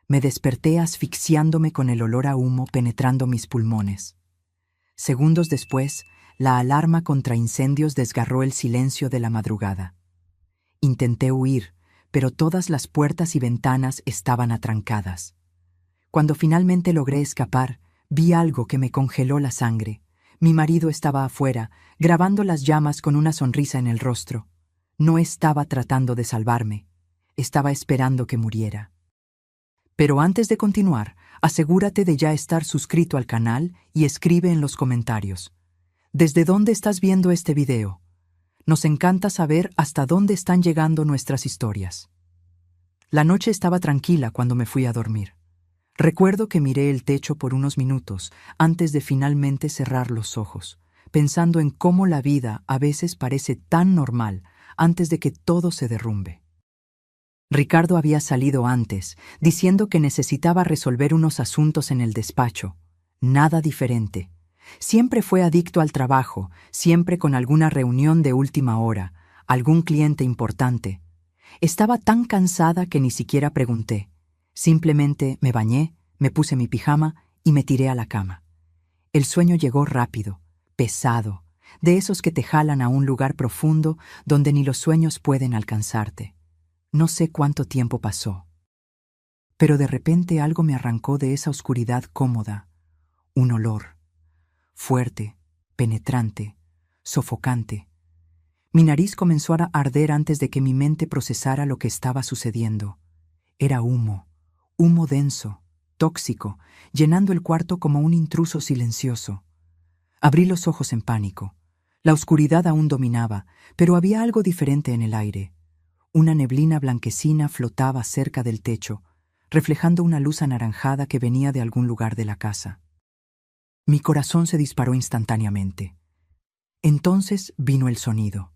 Me desperté asfixiándome con el olor a humo penetrando mis pulmones. Segundos después, la alarma contra incendios desgarró el silencio de la madrugada. Intenté huir, pero todas las puertas y ventanas estaban atrancadas. Cuando finalmente logré escapar, vi algo que me congeló la sangre. Mi marido estaba afuera, grabando las llamas con una sonrisa en el rostro. No estaba tratando de salvarme. Estaba esperando que muriera. Pero antes de continuar, asegúrate de ya estar suscrito al canal y escribe en los comentarios. ¿Desde dónde estás viendo este video? Nos encanta saber hasta dónde están llegando nuestras historias. La noche estaba tranquila cuando me fui a dormir. Recuerdo que miré el techo por unos minutos antes de finalmente cerrar los ojos, pensando en cómo la vida a veces parece tan normal antes de que todo se derrumbe. Ricardo había salido antes, diciendo que necesitaba resolver unos asuntos en el despacho. Nada diferente. Siempre fue adicto al trabajo, siempre con alguna reunión de última hora, algún cliente importante. Estaba tan cansada que ni siquiera pregunté. Simplemente me bañé, me puse mi pijama y me tiré a la cama. El sueño llegó rápido, pesado, de esos que te jalan a un lugar profundo donde ni los sueños pueden alcanzarte. No sé cuánto tiempo pasó, pero de repente algo me arrancó de esa oscuridad cómoda. Un olor, fuerte, penetrante, sofocante. Mi nariz comenzó a arder antes de que mi mente procesara lo que estaba sucediendo. Era humo, humo denso, tóxico, llenando el cuarto como un intruso silencioso. Abrí los ojos en pánico. La oscuridad aún dominaba, pero había algo diferente en el aire. Una neblina blanquecina flotaba cerca del techo, reflejando una luz anaranjada que venía de algún lugar de la casa. Mi corazón se disparó instantáneamente. Entonces vino el sonido.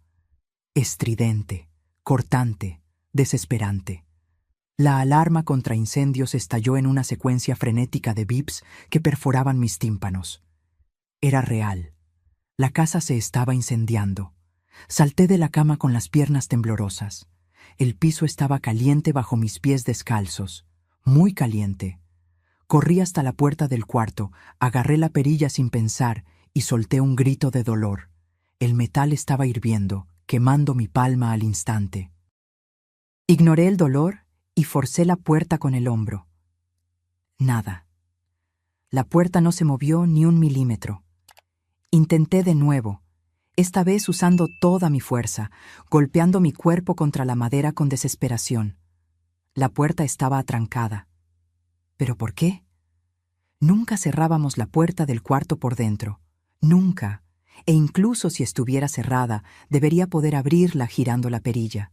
Estridente, cortante, desesperante. La alarma contra incendios estalló en una secuencia frenética de bips que perforaban mis tímpanos. Era real. La casa se estaba incendiando. Salté de la cama con las piernas temblorosas. El piso estaba caliente bajo mis pies descalzos, muy caliente. Corrí hasta la puerta del cuarto, agarré la perilla sin pensar y solté un grito de dolor. El metal estaba hirviendo, quemando mi palma al instante. Ignoré el dolor y forcé la puerta con el hombro. Nada. La puerta no se movió ni un milímetro. Intenté de nuevo, esta vez usando toda mi fuerza, golpeando mi cuerpo contra la madera con desesperación. La puerta estaba atrancada. ¿Pero por qué? Nunca cerrábamos la puerta del cuarto por dentro. Nunca. E incluso si estuviera cerrada, debería poder abrirla girando la perilla.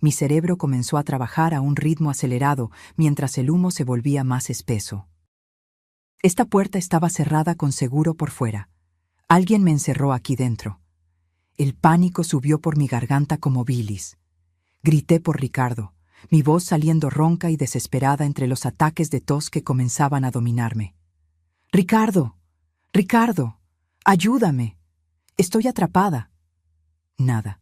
Mi cerebro comenzó a trabajar a un ritmo acelerado mientras el humo se volvía más espeso. Esta puerta estaba cerrada con seguro por fuera. Alguien me encerró aquí dentro. El pánico subió por mi garganta como bilis. Grité por Ricardo, mi voz saliendo ronca y desesperada entre los ataques de tos que comenzaban a dominarme. ¡Ricardo! ¡Ricardo! ¡Ayúdame! ¡Estoy atrapada! Nada.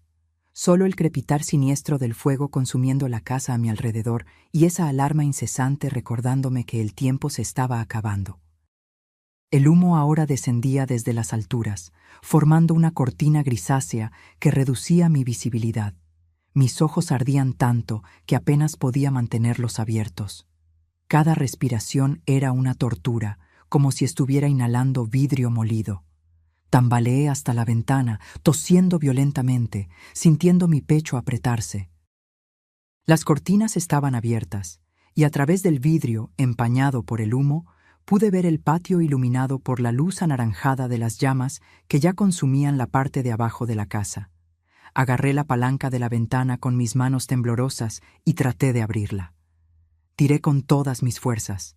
Solo el crepitar siniestro del fuego consumiendo la casa a mi alrededor y esa alarma incesante recordándome que el tiempo se estaba acabando. El humo ahora descendía desde las alturas, formando una cortina grisácea que reducía mi visibilidad. Mis ojos ardían tanto que apenas podía mantenerlos abiertos. Cada respiración era una tortura, como si estuviera inhalando vidrio molido. Tambaleé hasta la ventana, tosiendo violentamente, sintiendo mi pecho apretarse. Las cortinas estaban abiertas, y a través del vidrio, empañado por el humo, pude ver el patio iluminado por la luz anaranjada de las llamas que ya consumían la parte de abajo de la casa. Agarré la palanca de la ventana con mis manos temblorosas y traté de abrirla. Tiré con todas mis fuerzas.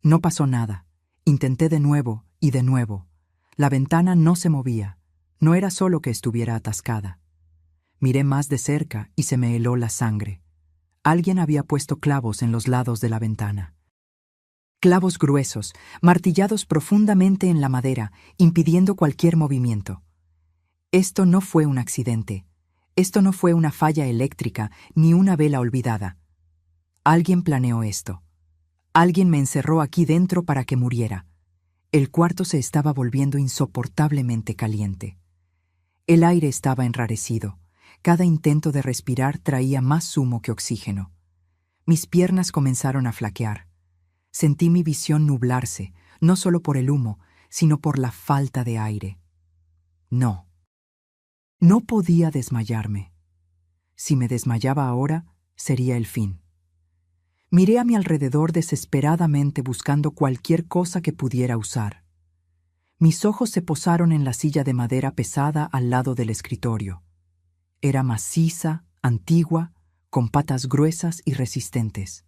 No pasó nada. Intenté de nuevo y de nuevo. La ventana no se movía. No era solo que estuviera atascada. Miré más de cerca y se me heló la sangre. Alguien había puesto clavos en los lados de la ventana. Clavos gruesos, martillados profundamente en la madera, impidiendo cualquier movimiento. Esto no fue un accidente. Esto no fue una falla eléctrica ni una vela olvidada. Alguien planeó esto. Alguien me encerró aquí dentro para que muriera. El cuarto se estaba volviendo insoportablemente caliente. El aire estaba enrarecido. Cada intento de respirar traía más humo que oxígeno. Mis piernas comenzaron a flaquear. Sentí mi visión nublarse, no solo por el humo, sino por la falta de aire. No. No podía desmayarme. Si me desmayaba ahora, sería el fin. Miré a mi alrededor desesperadamente buscando cualquier cosa que pudiera usar. Mis ojos se posaron en la silla de madera pesada al lado del escritorio. Era maciza, antigua, con patas gruesas y resistentes.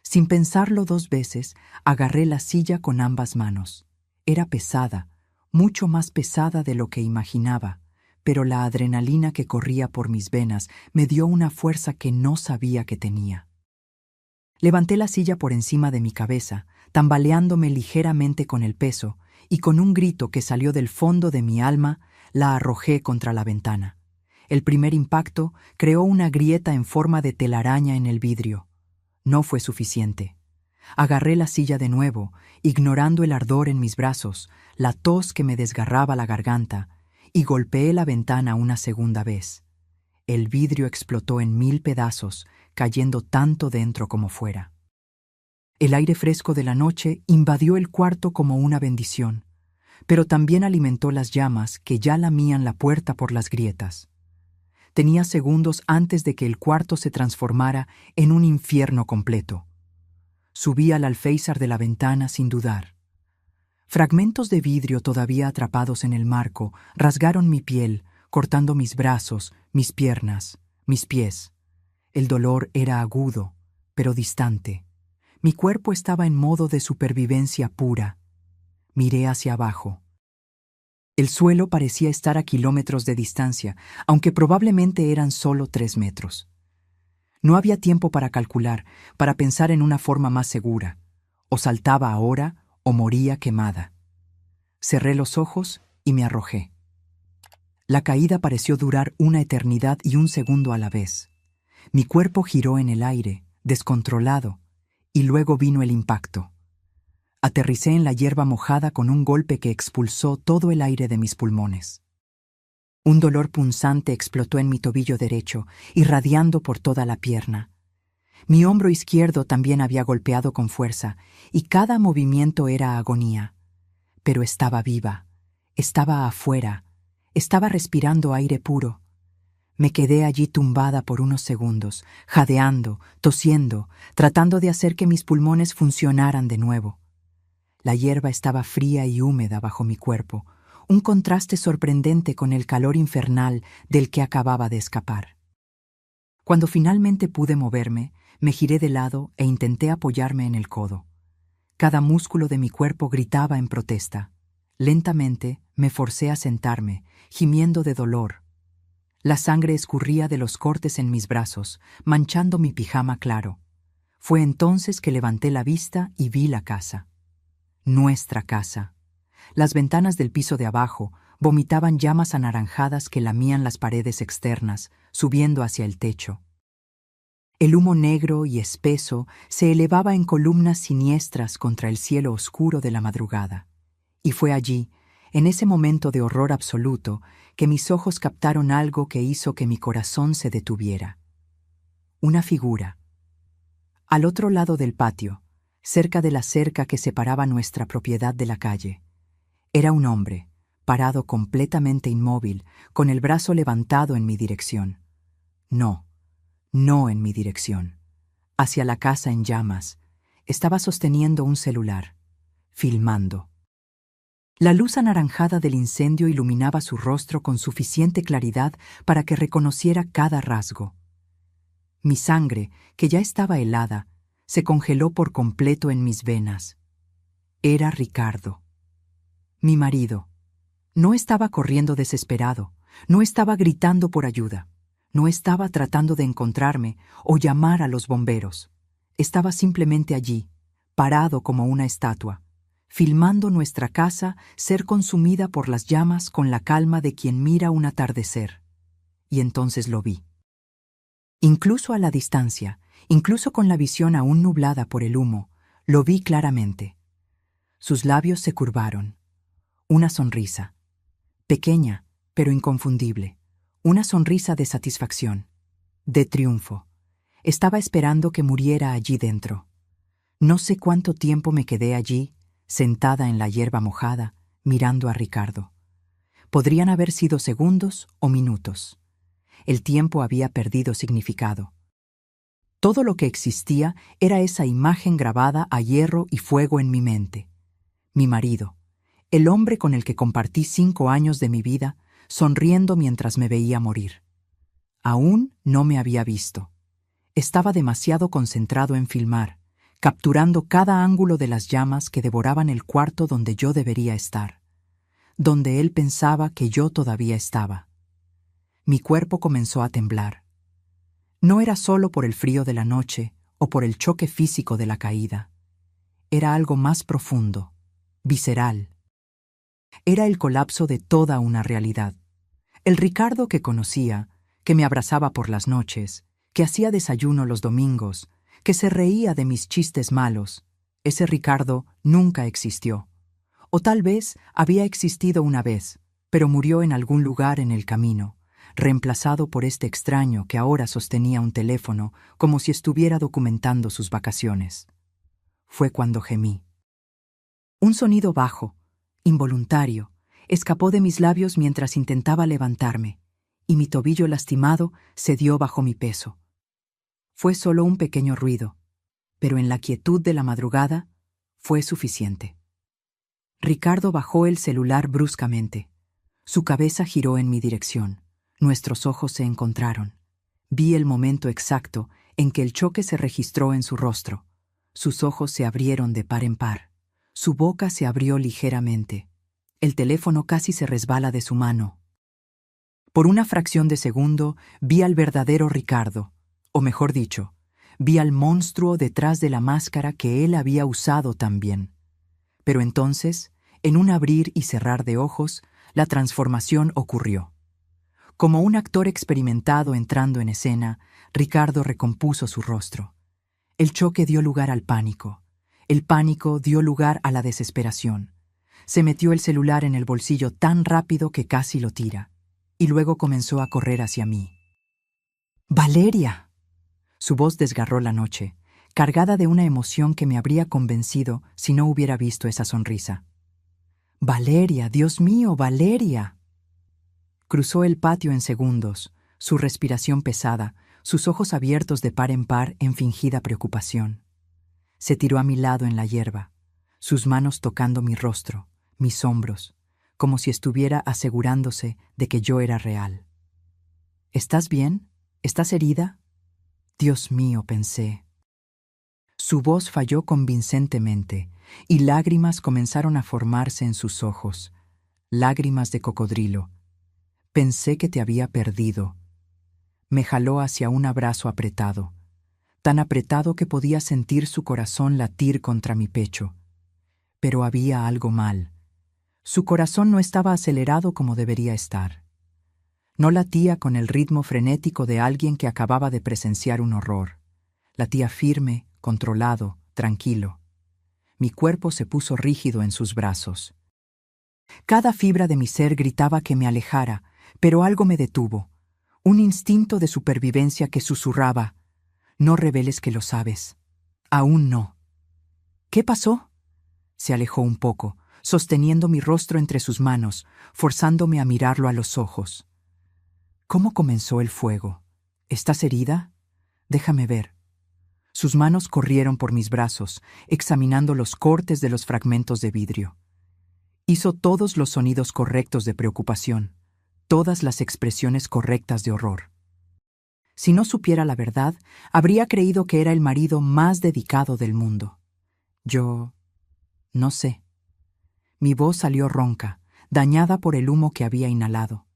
Sin pensarlo 2 veces, agarré la silla con ambas manos. Era pesada, mucho más pesada de lo que imaginaba, pero la adrenalina que corría por mis venas me dio una fuerza que no sabía que tenía. Levanté la silla por encima de mi cabeza, tambaleándome ligeramente con el peso, y con un grito que salió del fondo de mi alma, la arrojé contra la ventana. El primer impacto creó una grieta en forma de telaraña en el vidrio. No fue suficiente. Agarré la silla de nuevo, ignorando el ardor en mis brazos, la tos que me desgarraba la garganta, y golpeé la ventana una segunda vez. El vidrio explotó en 1000 pedazos, cayendo tanto dentro como fuera. El aire fresco de la noche invadió el cuarto como una bendición, pero también alimentó las llamas que ya lamían la puerta por las grietas. Tenía segundos antes de que el cuarto se transformara en un infierno completo. Subí al alféizar de la ventana sin dudar. Fragmentos de vidrio todavía atrapados en el marco rasgaron mi piel, cortando mis brazos, mis piernas, mis pies. El dolor era agudo, pero distante. Mi cuerpo estaba en modo de supervivencia pura. Miré hacia abajo. El suelo parecía estar a kilómetros de distancia, aunque probablemente eran solo 3 metros. No había tiempo para calcular, para pensar en una forma más segura. O saltaba ahora o moría quemada. Cerré los ojos y me arrojé. La caída pareció durar una eternidad y un segundo a la vez. Mi cuerpo giró en el aire, descontrolado, y luego vino el impacto. Aterricé en la hierba mojada con un golpe que expulsó todo el aire de mis pulmones. Un dolor punzante explotó en mi tobillo derecho, irradiando por toda la pierna. Mi hombro izquierdo también había golpeado con fuerza, y cada movimiento era agonía. Pero estaba viva, estaba afuera, estaba respirando aire puro. Me quedé allí tumbada por unos segundos, jadeando, tosiendo, tratando de hacer que mis pulmones funcionaran de nuevo. La hierba estaba fría y húmeda bajo mi cuerpo, un contraste sorprendente con el calor infernal del que acababa de escapar. Cuando finalmente pude moverme, me giré de lado e intenté apoyarme en el codo. Cada músculo de mi cuerpo gritaba en protesta. Lentamente me forcé a sentarme, gimiendo de dolor. La sangre escurría de los cortes en mis brazos, manchando mi pijama claro. Fue entonces que levanté la vista y vi la casa. Nuestra casa. Las ventanas del piso de abajo vomitaban llamas anaranjadas que lamían las paredes externas, subiendo hacia el techo. El humo negro y espeso se elevaba en columnas siniestras contra el cielo oscuro de la madrugada. Y fue allí, en ese momento de horror absoluto, que mis ojos captaron algo que hizo que mi corazón se detuviera. Una figura. Al otro lado del patio, cerca de la cerca que separaba nuestra propiedad de la calle, era un hombre, parado completamente inmóvil, con el brazo levantado en mi dirección. No en mi dirección. Hacia la casa en llamas. Estaba sosteniendo un celular, filmando. La luz anaranjada del incendio iluminaba su rostro con suficiente claridad para que reconociera cada rasgo. Mi sangre, que ya estaba helada, se congeló por completo en mis venas. Era Ricardo. Mi marido. No estaba corriendo desesperado, no estaba gritando por ayuda, no estaba tratando de encontrarme o llamar a los bomberos. Estaba simplemente allí, parado como una estatua, filmando nuestra casa ser consumida por las llamas con la calma de quien mira un atardecer. Y entonces lo vi. Incluso a la distancia, incluso con la visión aún nublada por el humo, Lo vi claramente. Sus labios se curvaron. Una sonrisa. Pequeña, pero inconfundible. Una sonrisa de satisfacción. De triunfo. Estaba esperando que muriera allí dentro. No sé cuánto tiempo me quedé allí, sentada en la hierba mojada, mirando a Ricardo. Podrían haber sido segundos o minutos. El tiempo había perdido significado. Todo lo que existía era esa imagen grabada a hierro y fuego en mi mente. Mi marido, el hombre con el que compartí 5 años de mi vida, sonriendo mientras me veía morir. Aún no me había visto. Estaba demasiado concentrado en filmar, capturando cada ángulo de las llamas que devoraban el cuarto donde yo debería estar, donde él pensaba que yo todavía estaba. Mi cuerpo comenzó a temblar. No era solo por el frío de la noche o por el choque físico de la caída. Era algo más profundo, visceral. Era el colapso de toda una realidad. El Ricardo que conocía, que me abrazaba por las noches, que hacía desayuno los domingos, que se reía de mis chistes malos, ese Ricardo nunca existió. O tal vez había existido una vez, pero murió en algún lugar en el camino, reemplazado por este extraño que ahora sostenía un teléfono como si estuviera documentando sus vacaciones. Fue cuando gemí. Un sonido bajo, involuntario, escapó de mis labios mientras intentaba levantarme, y mi tobillo lastimado cedió bajo mi peso. Fue solo un pequeño ruido, pero en la quietud de la madrugada fue suficiente. Ricardo bajó el celular bruscamente. Su cabeza giró en mi dirección. Nuestros ojos se encontraron. Vi el momento exacto en que el choque se registró en su rostro. Sus ojos se abrieron de par en par. Su boca se abrió ligeramente. El teléfono casi se resbala de su mano. Por una fracción de segundo vi al verdadero Ricardo, o mejor dicho, vi al monstruo detrás de la máscara que él había usado también. Pero entonces, en un abrir y cerrar de ojos, la transformación ocurrió. Como un actor experimentado entrando en escena, Ricardo recompuso su rostro. El choque dio lugar al pánico. El pánico dio lugar a la desesperación. Se metió el celular en el bolsillo tan rápido que casi lo tira, y luego comenzó a correr hacia mí. ¡Valeria! Su voz desgarró la noche, cargada de una emoción que me habría convencido si no hubiera visto esa sonrisa. ¡Valeria! ¡Dios mío, Valeria! Cruzó el patio en segundos, su respiración pesada, sus ojos abiertos de par en par en fingida preocupación. Se tiró a mi lado en la hierba, sus manos tocando mi rostro, mis hombros, como si estuviera asegurándose de que yo era real. ¿Estás bien? ¿Estás herida? Dios mío, pensé. Su voz falló convincentemente, y lágrimas comenzaron a formarse en sus ojos, lágrimas de cocodrilo. Pensé que te había perdido. Me jaló hacia un abrazo apretado, tan apretado que podía sentir su corazón latir contra mi pecho. Pero había algo mal. Su corazón no estaba acelerado como debería estar. No latía con el ritmo frenético de alguien que acababa de presenciar un horror. Latía firme, controlado, tranquilo. Mi cuerpo se puso rígido en sus brazos. Cada fibra de mi ser gritaba que me alejara, pero algo me detuvo. Un instinto de supervivencia que susurraba: no reveles que lo sabes. Aún no. ¿Qué pasó? Se alejó un poco, sosteniendo mi rostro entre sus manos, forzándome a mirarlo a los ojos. ¿Cómo comenzó el fuego? ¿Estás herida? Déjame ver. Sus manos corrieron por mis brazos, examinando los cortes de los fragmentos de vidrio. Hizo todos los sonidos correctos de preocupación, todas las expresiones correctas de horror. Si no supiera la verdad, habría creído que era el marido más dedicado del mundo. Yo... no sé. Mi voz salió ronca, dañada por el humo que había inhalado.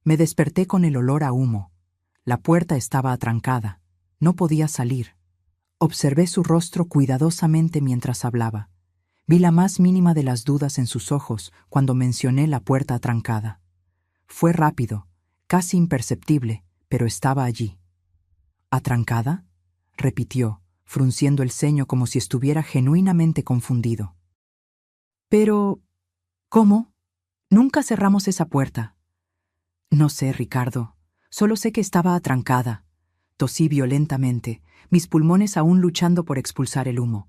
Me desperté con el olor a humo. La puerta estaba atrancada. No podía salir. Observé su rostro cuidadosamente mientras hablaba. Vi la más mínima de las dudas en sus ojos cuando mencioné la puerta atrancada. Fue rápido, casi imperceptible, pero estaba allí. ¿Atrancada?, repitió, frunciendo el ceño como si estuviera genuinamente confundido. Pero, ¿cómo? Nunca cerramos esa puerta. No sé, Ricardo. Solo sé que estaba atrancada. Tosí violentamente, mis pulmones aún luchando por expulsar el humo.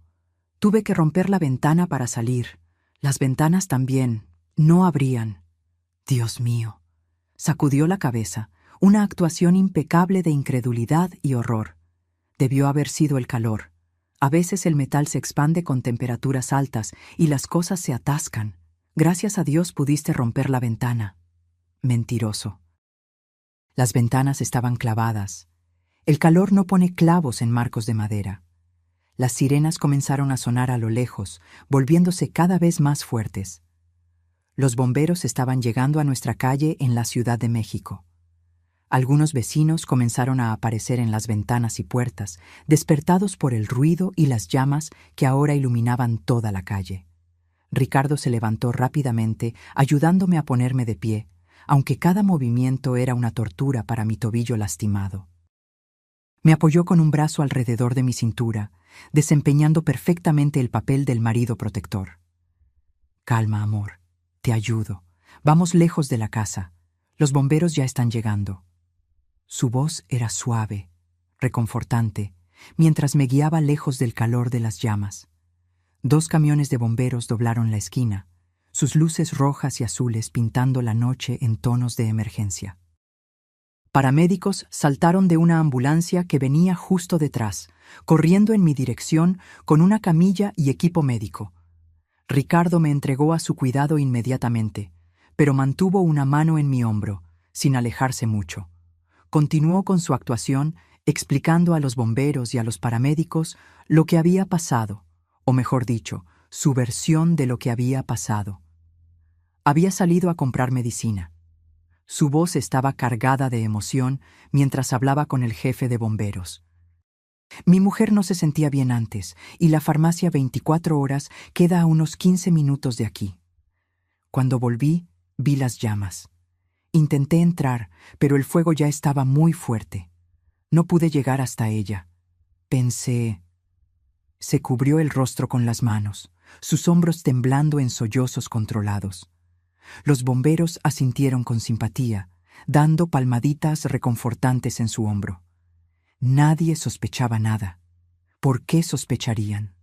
Tuve que romper la ventana para salir. Las ventanas también. No abrían. Dios mío. Sacudió la cabeza, una actuación impecable de incredulidad y horror. Debió haber sido el calor. A veces el metal se expande con temperaturas altas y las cosas se atascan. Gracias a Dios pudiste romper la ventana. Mentiroso. Las ventanas estaban clavadas. El calor no pone clavos en marcos de madera. Las sirenas comenzaron a sonar a lo lejos, volviéndose cada vez más fuertes. Los bomberos estaban llegando a nuestra calle en la Ciudad de México. Algunos vecinos comenzaron a aparecer en las ventanas y puertas, despertados por el ruido y las llamas que ahora iluminaban toda la calle. Ricardo se levantó rápidamente, ayudándome a ponerme de pie, aunque cada movimiento era una tortura para mi tobillo lastimado. Me apoyó con un brazo alrededor de mi cintura, desempeñando perfectamente el papel del marido protector. Calma, amor. Te ayudo. Vamos lejos de la casa. Los bomberos ya están llegando. Su voz era suave, reconfortante, mientras me guiaba lejos del calor de las llamas. 2 camiones de bomberos doblaron la esquina, sus luces rojas y azules pintando la noche en tonos de emergencia. Paramédicos saltaron de una ambulancia que venía justo detrás, corriendo en mi dirección con una camilla y equipo médico. Ricardo me entregó a su cuidado inmediatamente, pero mantuvo una mano en mi hombro, sin alejarse mucho. Continuó con su actuación, explicando a los bomberos y a los paramédicos lo que había pasado, o mejor dicho, su versión de lo que había pasado. Había salido a comprar medicina. Su voz estaba cargada de emoción mientras hablaba con el jefe de bomberos. Mi mujer no se sentía bien antes, y la farmacia 24 horas queda a unos 15 minutos de aquí. Cuando volví, vi las llamas. Intenté entrar, pero el fuego ya estaba muy fuerte. No pude llegar hasta ella. Pensé... Se cubrió el rostro con las manos, sus hombros temblando en sollozos controlados. Los bomberos asintieron con simpatía, dando palmaditas reconfortantes en su hombro. Nadie sospechaba nada. ¿Por qué sospecharían?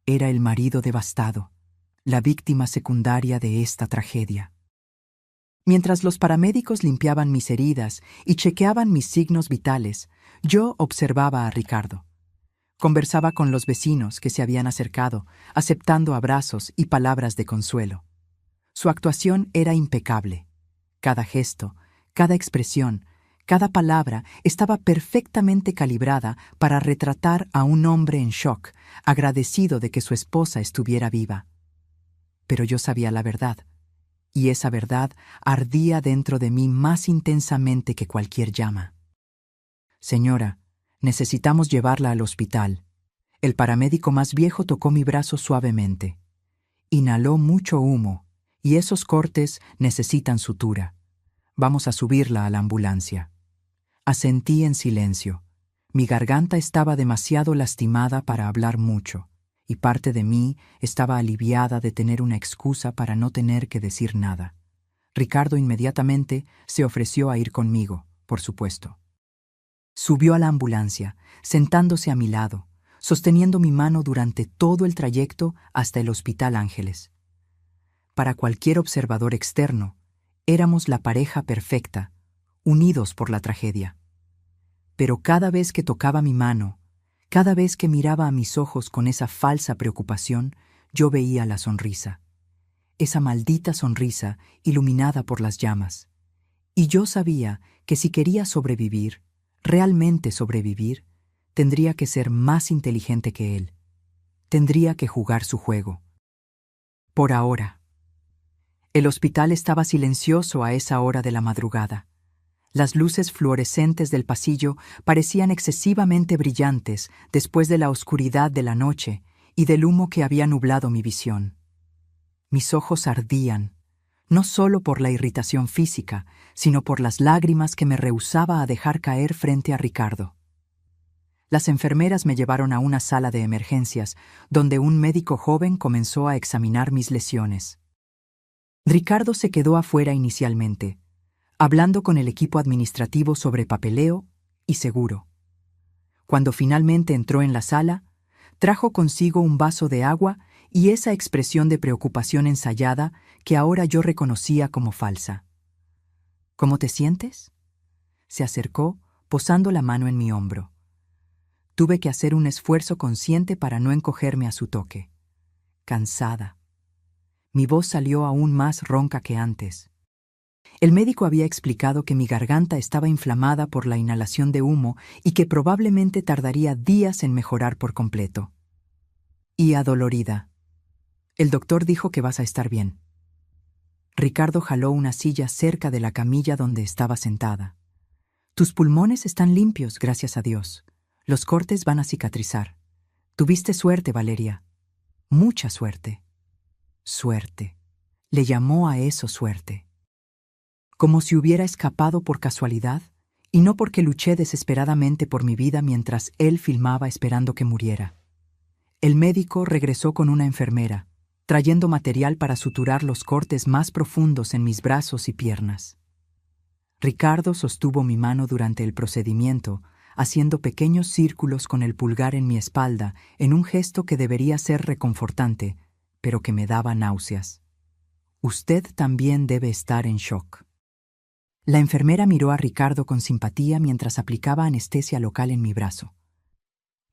Era el marido devastado, la víctima secundaria de esta tragedia. Mientras los paramédicos limpiaban mis heridas y chequeaban mis signos vitales, yo observaba a Ricardo. Conversaba con los vecinos que se habían acercado, aceptando abrazos y palabras de consuelo. Su actuación era impecable. Cada gesto, cada expresión, cada palabra estaba perfectamente calibrada para retratar a un hombre en shock, agradecido de que su esposa estuviera viva. Pero yo sabía la verdad, y esa verdad ardía dentro de mí más intensamente que cualquier llama. Señora, necesitamos llevarla al hospital. El paramédico más viejo tocó mi brazo suavemente. Inhaló mucho humo, y esos cortes necesitan sutura. Vamos a subirla a la ambulancia. Asentí en silencio. Mi garganta estaba demasiado lastimada para hablar mucho, y parte de mí estaba aliviada de tener una excusa para no tener que decir nada. Ricardo inmediatamente se ofreció a ir conmigo, por supuesto. Subió a la ambulancia, sentándose a mi lado, sosteniendo mi mano durante todo el trayecto hasta el Hospital Ángeles. Para cualquier observador externo, éramos la pareja perfecta, unidos por la tragedia. Pero cada vez que tocaba mi mano, cada vez que miraba a mis ojos con esa falsa preocupación, yo veía la sonrisa. Esa maldita sonrisa iluminada por las llamas. Y yo sabía que si quería sobrevivir, realmente sobrevivir, tendría que ser más inteligente que él. Tendría que jugar su juego. Por ahora. El hospital estaba silencioso a esa hora de la madrugada. Las luces fluorescentes del pasillo parecían excesivamente brillantes después de la oscuridad de la noche y del humo que había nublado mi visión. Mis ojos ardían, no solo por la irritación física, sino por las lágrimas que me rehusaba a dejar caer frente a Ricardo. Las enfermeras me llevaron a una sala de emergencias, donde un médico joven comenzó a examinar mis lesiones. Ricardo se quedó afuera inicialmente, hablando con el equipo administrativo sobre papeleo y seguro. Cuando finalmente entró en la sala, trajo consigo un vaso de agua y esa expresión de preocupación ensayada que ahora yo reconocía como falsa. ¿Cómo te sientes? Se acercó, posando la mano en mi hombro. Tuve que hacer un esfuerzo consciente para no encogerme a su toque. Cansada. Mi voz salió aún más ronca que antes. El médico había explicado que mi garganta estaba inflamada por la inhalación de humo y que probablemente tardaría días en mejorar por completo. Y adolorida. El doctor dijo que vas a estar bien. Ricardo jaló una silla cerca de la camilla donde estaba sentada. Tus pulmones están limpios, gracias a Dios. Los cortes van a cicatrizar. Tuviste suerte, Valeria. Mucha suerte. Suerte. Le llamó a eso suerte. Como si hubiera escapado por casualidad, y no porque luché desesperadamente por mi vida mientras él filmaba esperando que muriera. El médico regresó con una enfermera, trayendo material para suturar los cortes más profundos en mis brazos y piernas. Ricardo sostuvo mi mano durante el procedimiento, haciendo pequeños círculos con el pulgar en mi espalda en un gesto que debería ser reconfortante, pero que me daba náuseas. Usted también debe estar en shock. La enfermera miró a Ricardo con simpatía mientras aplicaba anestesia local en mi brazo.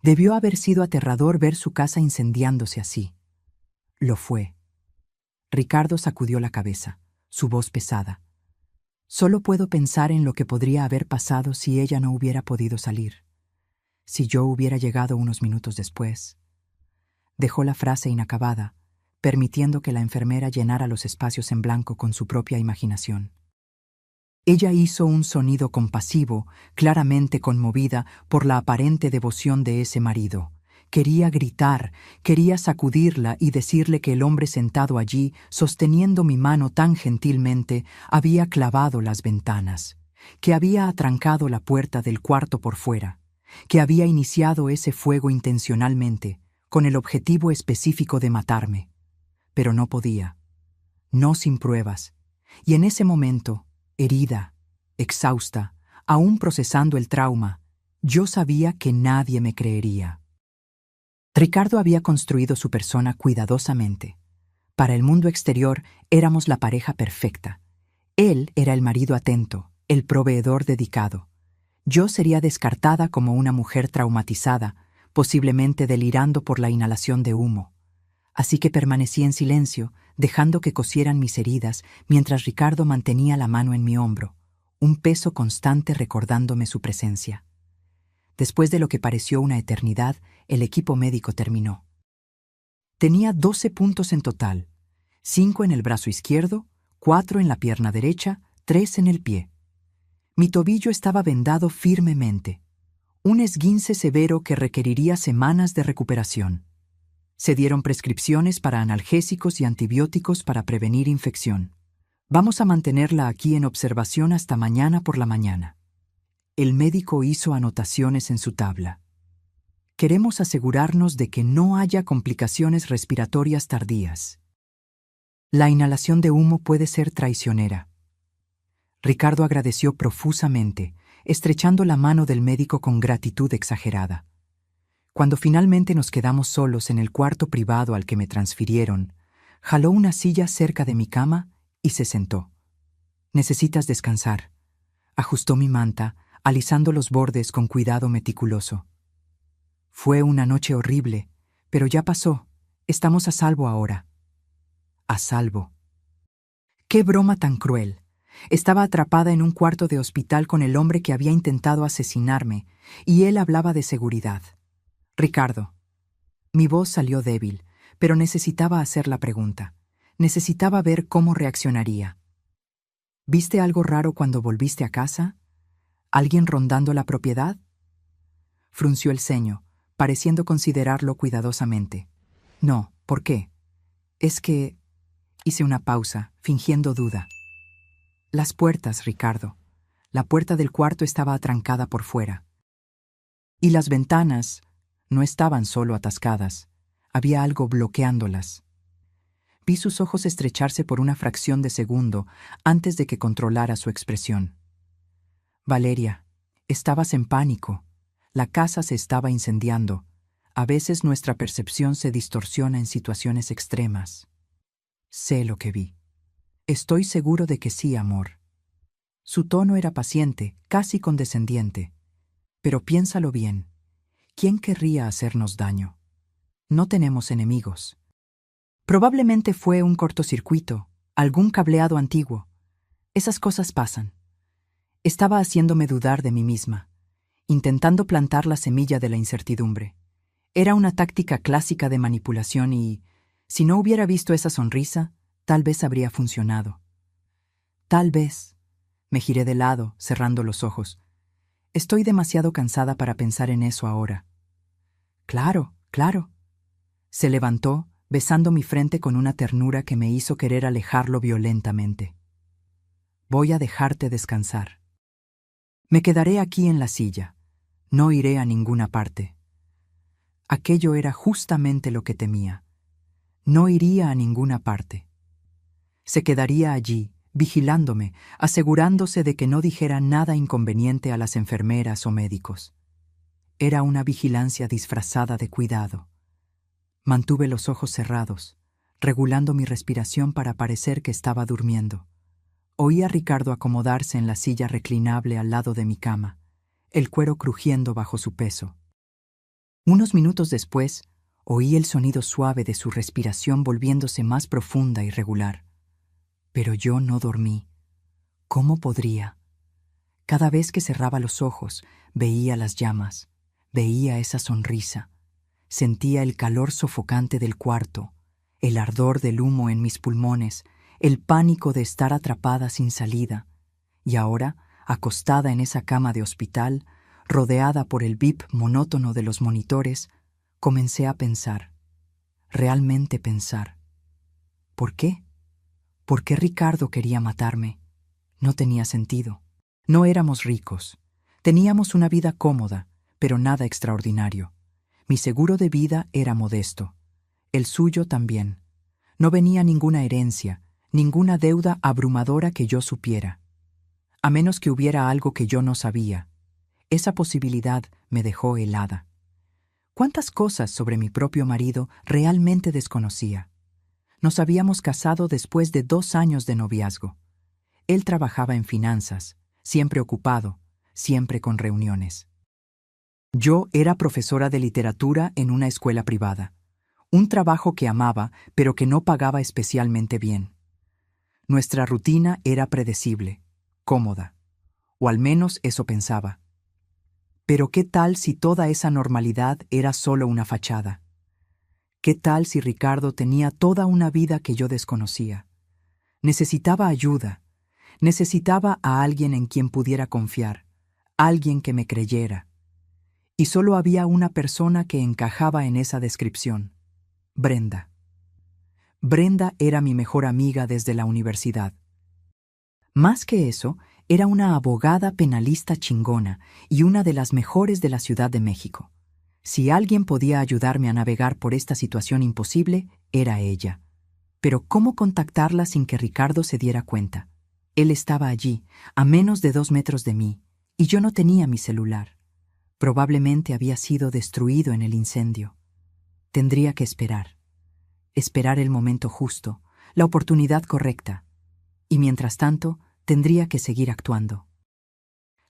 Debió haber sido aterrador ver su casa incendiándose así. Lo fue. Ricardo sacudió la cabeza, su voz pesada. Solo puedo pensar en lo que podría haber pasado si ella no hubiera podido salir. Si yo hubiera llegado unos minutos después. Dejó la frase inacabada, permitiendo que la enfermera llenara los espacios en blanco con su propia imaginación. Ella hizo un sonido compasivo, claramente conmovida por la aparente devoción de ese marido. Quería gritar, quería sacudirla y decirle que el hombre sentado allí, sosteniendo mi mano tan gentilmente, había clavado las ventanas, que había atrancado la puerta del cuarto por fuera, que había iniciado ese fuego intencionalmente, con el objetivo específico de matarme. Pero no podía, no sin pruebas, y en ese momento, herida, exhausta, aún procesando el trauma, yo sabía que nadie me creería. Ricardo había construido su persona cuidadosamente. Para el mundo exterior éramos la pareja perfecta. Él era el marido atento, el proveedor dedicado. Yo sería descartada como una mujer traumatizada, posiblemente delirando por la inhalación de humo. Así que permanecí en silencio, dejando que cosieran mis heridas, mientras Ricardo mantenía la mano en mi hombro, un peso constante recordándome su presencia. Después de lo que pareció una eternidad, el equipo médico terminó. Tenía 12 puntos en total, 5 en el brazo izquierdo, 4 en la pierna derecha, 3 en el pie. Mi tobillo estaba vendado firmemente, un esguince severo que requeriría semanas de recuperación. Se dieron prescripciones para analgésicos y antibióticos para prevenir infección. Vamos a mantenerla aquí en observación hasta mañana por la mañana. El médico hizo anotaciones en su tabla. Queremos asegurarnos de que no haya complicaciones respiratorias tardías. La inhalación de humo puede ser traicionera. Ricardo agradeció profusamente, estrechando la mano del médico con gratitud exagerada. Cuando finalmente nos quedamos solos en el cuarto privado al que me transfirieron, jaló una silla cerca de mi cama y se sentó. Necesitas descansar. Ajustó mi manta, alisando los bordes con cuidado meticuloso. Fue una noche horrible, pero ya pasó. Estamos a salvo ahora. A salvo. ¡Qué broma tan cruel! Estaba atrapada en un cuarto de hospital con el hombre que había intentado asesinarme, y él hablaba de seguridad. Ricardo. Mi voz salió débil, pero necesitaba hacer la pregunta. Necesitaba ver cómo reaccionaría. ¿Viste algo raro cuando volviste a casa? ¿Alguien rondando la propiedad? Frunció el ceño, pareciendo considerarlo cuidadosamente. No, ¿por qué? Es que... Hice una pausa, fingiendo duda. Las puertas, Ricardo. La puerta del cuarto estaba atrancada por fuera. Y las ventanas no estaban solo atascadas, había algo bloqueándolas. Vi sus ojos estrecharse por una fracción de segundo antes de que controlara su expresión. Valeria, estabas en pánico. La casa se estaba incendiando. A veces nuestra percepción se distorsiona en situaciones extremas. Sé lo que vi. Estoy seguro de que sí, amor. Su tono era paciente, casi condescendiente. Pero piénsalo bien. ¿Quién querría hacernos daño? No tenemos enemigos. Probablemente fue un cortocircuito, algún cableado antiguo. Esas cosas pasan. Estaba haciéndome dudar de mí misma, intentando plantar la semilla de la incertidumbre. Era una táctica clásica de manipulación y, si no hubiera visto esa sonrisa, tal vez habría funcionado. Tal vez. Me giré de lado, cerrando los ojos. Estoy demasiado cansada para pensar en eso ahora. Claro, claro. Se levantó, besando mi frente con una ternura que me hizo querer alejarlo violentamente. Voy a dejarte descansar. Me quedaré aquí en la silla. No iré a ninguna parte. Aquello era justamente lo que temía. No iría a ninguna parte. Se quedaría allí, vigilándome, asegurándose de que no dijera nada inconveniente a las enfermeras o médicos. Era una vigilancia disfrazada de cuidado. Mantuve los ojos cerrados, regulando mi respiración para parecer que estaba durmiendo. Oí a Ricardo acomodarse en la silla reclinable al lado de mi cama, el cuero crujiendo bajo su peso. Unos minutos después, oí el sonido suave de su respiración volviéndose más profunda y regular. Pero yo no dormí. ¿Cómo podría? Cada vez que cerraba los ojos, veía las llamas, veía esa sonrisa. Sentía el calor sofocante del cuarto, el ardor del humo en mis pulmones, el pánico de estar atrapada sin salida. Y ahora, acostada en esa cama de hospital, rodeada por el bip monótono de los monitores, comencé a pensar, realmente pensar. ¿Por qué? ¿Por qué Ricardo quería matarme? No tenía sentido. No éramos ricos. Teníamos una vida cómoda, pero nada extraordinario. Mi seguro de vida era modesto. El suyo también. No venía ninguna herencia, ninguna deuda abrumadora que yo supiera. A menos que hubiera algo que yo no sabía. Esa posibilidad me dejó helada. ¿Cuántas cosas sobre mi propio marido realmente desconocía? Nos habíamos casado después de 2 años de noviazgo. Él trabajaba en finanzas, siempre ocupado, siempre con reuniones. Yo era profesora de literatura en una escuela privada, un trabajo que amaba, pero que no pagaba especialmente bien. Nuestra rutina era predecible, cómoda, o al menos eso pensaba. Pero ¿qué tal si toda esa normalidad era solo una fachada? ¿Qué tal si Ricardo tenía toda una vida que yo desconocía? Necesitaba ayuda, necesitaba a alguien en quien pudiera confiar, alguien que me creyera. Y solo había una persona que encajaba en esa descripción: Brenda. Brenda era mi mejor amiga desde la universidad. Más que eso, era una abogada penalista chingona y una de las mejores de la Ciudad de México. Si alguien podía ayudarme a navegar por esta situación imposible, era ella. Pero ¿cómo contactarla sin que Ricardo se diera cuenta? Él estaba allí, a menos de 2 metros de mí, y yo no tenía mi celular. Probablemente había sido destruido en el incendio. Tendría que esperar. Esperar el momento justo, la oportunidad correcta. Y mientras tanto, tendría que seguir actuando.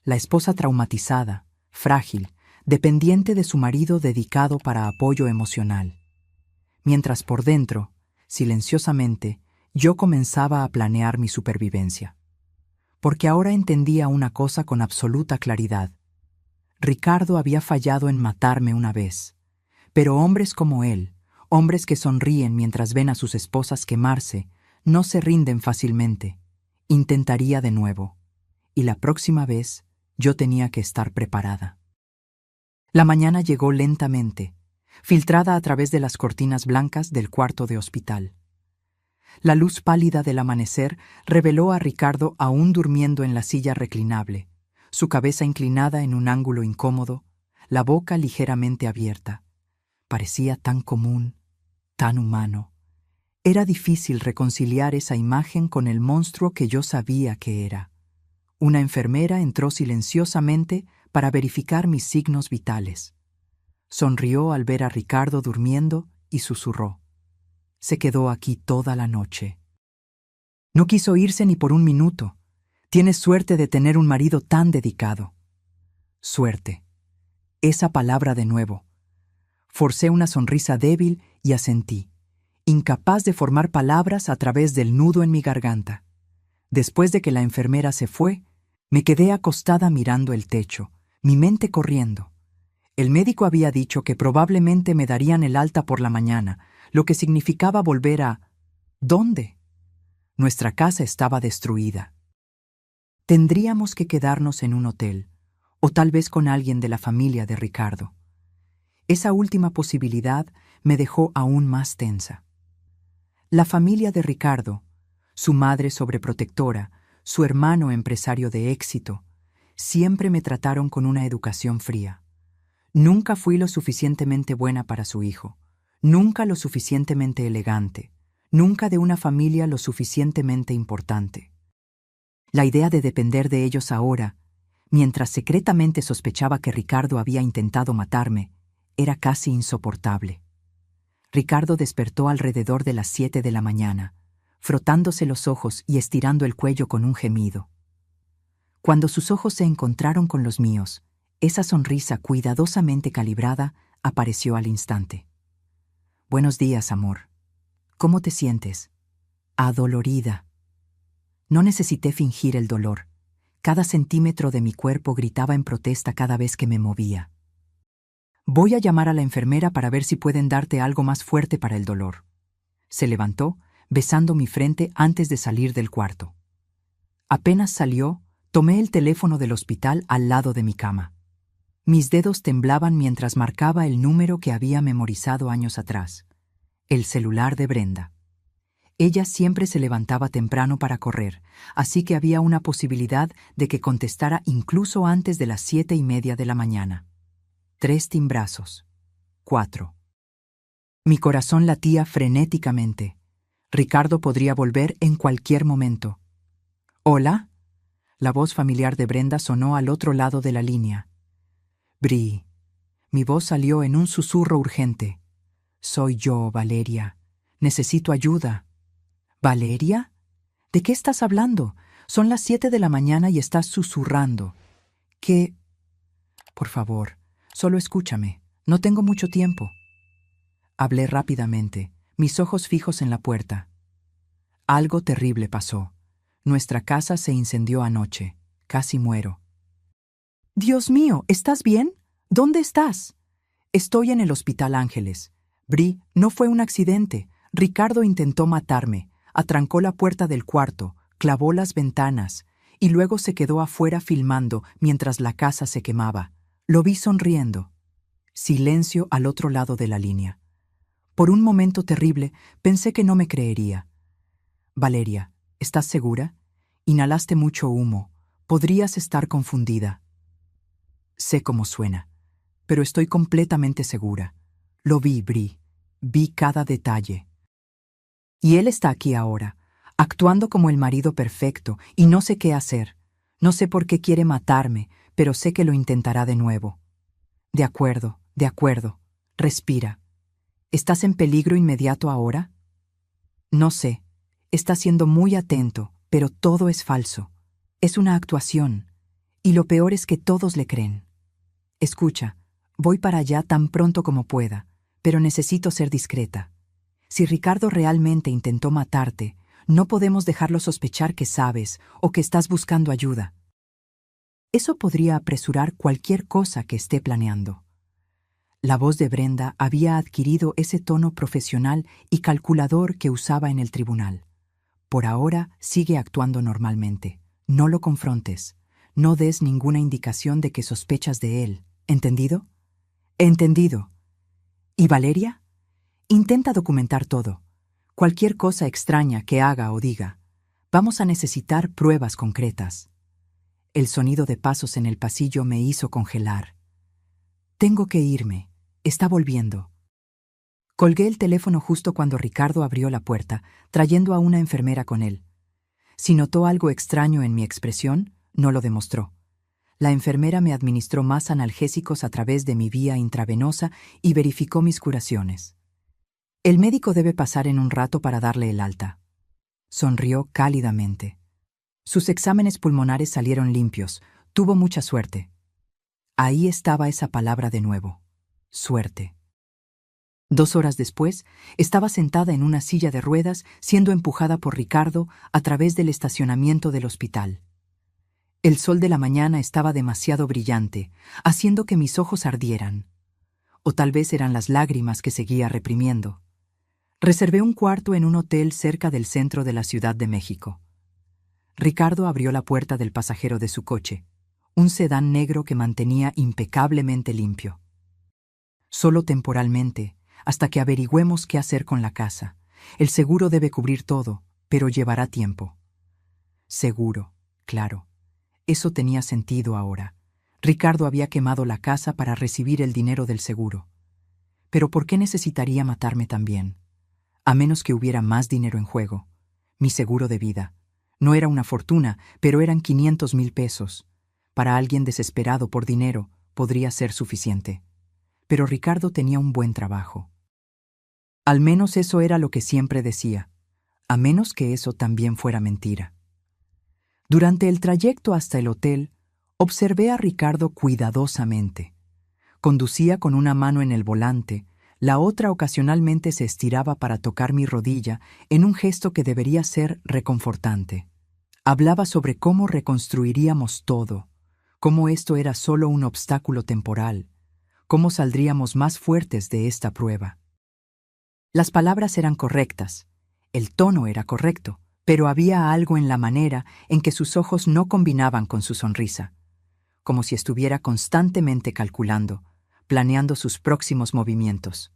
La esposa traumatizada, frágil, dependiente de su marido dedicado para apoyo emocional. Mientras por dentro, silenciosamente, yo comenzaba a planear mi supervivencia. Porque ahora entendía una cosa con absoluta claridad. Ricardo había fallado en matarme una vez, pero hombres como él, hombres que sonríen mientras ven a sus esposas quemarse, no se rinden fácilmente. Intentaría de nuevo, y la próxima vez yo tenía que estar preparada. La mañana llegó lentamente, filtrada a través de las cortinas blancas del cuarto de hospital. La luz pálida del amanecer reveló a Ricardo aún durmiendo en la silla reclinable, su cabeza inclinada en un ángulo incómodo, la boca ligeramente abierta. Parecía tan común, tan humano. Era difícil reconciliar esa imagen con el monstruo que yo sabía que era. Una enfermera entró silenciosamente para verificar mis signos vitales. Sonrió al ver a Ricardo durmiendo y susurró: «Se quedó aquí toda la noche. No quiso irse ni por un minuto. Tienes suerte de tener un marido tan dedicado». Suerte. Esa palabra de nuevo. Forcé una sonrisa débil y asentí, incapaz de formar palabras a través del nudo en mi garganta. Después de que la enfermera se fue, me quedé acostada mirando el techo, mi mente corriendo. El médico había dicho que probablemente me darían el alta por la mañana, lo que significaba volver a... ¿Dónde? Nuestra casa estaba destruida. Tendríamos que quedarnos en un hotel, o tal vez con alguien de la familia de Ricardo. Esa última posibilidad me dejó aún más tensa. La familia de Ricardo, su madre sobreprotectora, su hermano empresario de éxito, siempre me trataron con una educación fría. Nunca fui lo suficientemente buena para su hijo, nunca lo suficientemente elegante, nunca de una familia lo suficientemente importante. La idea de depender de ellos ahora, mientras secretamente sospechaba que Ricardo había intentado matarme, era casi insoportable. Ricardo despertó alrededor de las 7 de la mañana, frotándose los ojos y estirando el cuello con un gemido. Cuando sus ojos se encontraron con los míos, esa sonrisa cuidadosamente calibrada apareció al instante. «Buenos días, amor. ¿Cómo te sientes?» «Adolorida». No necesité fingir el dolor. Cada centímetro de mi cuerpo gritaba en protesta cada vez que me movía. «Voy a llamar a la enfermera para ver si pueden darte algo más fuerte para el dolor». Se levantó, besando mi frente antes de salir del cuarto. Apenas salió, tomé el teléfono del hospital al lado de mi cama. Mis dedos temblaban mientras marcaba el número que había memorizado años atrás. El celular de Brenda. Ella siempre se levantaba temprano para correr, así que había una posibilidad de que contestara incluso antes de las 7:30 de la mañana. 3 timbrazos. 4. Mi corazón latía frenéticamente. Ricardo podría volver en cualquier momento. «¿Hola?» La voz familiar de Brenda sonó al otro lado de la línea. «Bri». Mi voz salió en un susurro urgente. «Soy yo, Valeria. Necesito ayuda». «¿Valeria? ¿De qué estás hablando? Son las 7 de la mañana y estás susurrando». «¿Qué?» «Por favor, solo escúchame. No tengo mucho tiempo». Hablé rápidamente, mis ojos fijos en la puerta. «Algo terrible pasó. Nuestra casa se incendió anoche. Casi muero». «Dios mío, ¿estás bien? ¿Dónde estás?» «Estoy en el Hospital Ángeles. Bri, no fue un accidente. Ricardo intentó matarme. Atrancó la puerta del cuarto, clavó las ventanas y luego se quedó afuera filmando mientras la casa se quemaba. Lo vi sonriendo». Silencio al otro lado de la línea. Por un momento terrible pensé que no me creería. «Valeria, ¿estás segura? Inhalaste mucho humo. Podrías estar confundida». «Sé cómo suena, pero estoy completamente segura. Lo vi, Bri. Vi cada detalle. Y él está aquí ahora, actuando como el marido perfecto, y no sé qué hacer. No sé por qué quiere matarme, pero sé que lo intentará de nuevo». De acuerdo. Respira. ¿Estás en peligro inmediato ahora?» «No sé. Está siendo muy atento, pero todo es falso. Es una actuación. Y lo peor es que todos le creen. Escucha, voy para allá tan pronto como pueda, pero necesito ser discreta. Si Ricardo realmente intentó matarte, no podemos dejarlo sospechar que sabes o que estás buscando ayuda. Eso podría apresurar cualquier cosa que esté planeando». La voz de Brenda había adquirido ese tono profesional y calculador que usaba en el tribunal. «Por ahora sigue actuando normalmente. No lo confrontes. No des ninguna indicación de que sospechas de él. ¿Entendido?» «Entendido». «¿Y Valeria?» «Intenta documentar todo. Cualquier cosa extraña que haga o diga. Vamos a necesitar pruebas concretas». El sonido de pasos en el pasillo me hizo congelar. Tengo que irme. Está volviendo. Colgué el teléfono justo cuando Ricardo abrió la puerta, trayendo a una enfermera con él. Si notó algo extraño en mi expresión, no lo demostró. La enfermera me administró más analgésicos a través de mi vía intravenosa y verificó mis curaciones. El médico debe pasar en un rato para darle el alta. Sonrió cálidamente. Sus exámenes pulmonares salieron limpios. Tuvo mucha suerte. Ahí estaba esa palabra de nuevo. Suerte. 2 horas después, estaba sentada en una silla de ruedas, siendo empujada por Ricardo a través del estacionamiento del hospital. El sol de la mañana estaba demasiado brillante, haciendo que mis ojos ardieran. O tal vez eran las lágrimas que seguía reprimiendo. Reservé un cuarto en un hotel cerca del centro de la Ciudad de México. Ricardo abrió la puerta del pasajero de su coche, un sedán negro que mantenía impecablemente limpio. Solo temporalmente, hasta que averigüemos qué hacer con la casa. El seguro debe cubrir todo, pero llevará tiempo. Seguro, claro. Eso tenía sentido ahora. Ricardo había quemado la casa para recibir el dinero del seguro. Pero ¿por qué necesitaría matarme también? A menos que hubiera más dinero en juego. Mi seguro de vida. No era una fortuna, pero eran 500,000 pesos. Para alguien desesperado por dinero, podría ser suficiente. Pero Ricardo tenía un buen trabajo. Al menos eso era lo que siempre decía, a menos que eso también fuera mentira. Durante el trayecto hasta el hotel, observé a Ricardo cuidadosamente. Conducía con una mano en el volante, la otra ocasionalmente se estiraba para tocar mi rodilla en un gesto que debería ser reconfortante. Hablaba sobre cómo reconstruiríamos todo, cómo esto era solo un obstáculo temporal, cómo saldríamos más fuertes de esta prueba. Las palabras eran correctas, el tono era correcto, pero había algo en la manera en que sus ojos no combinaban con su sonrisa, como si estuviera constantemente calculando, planeando sus próximos movimientos.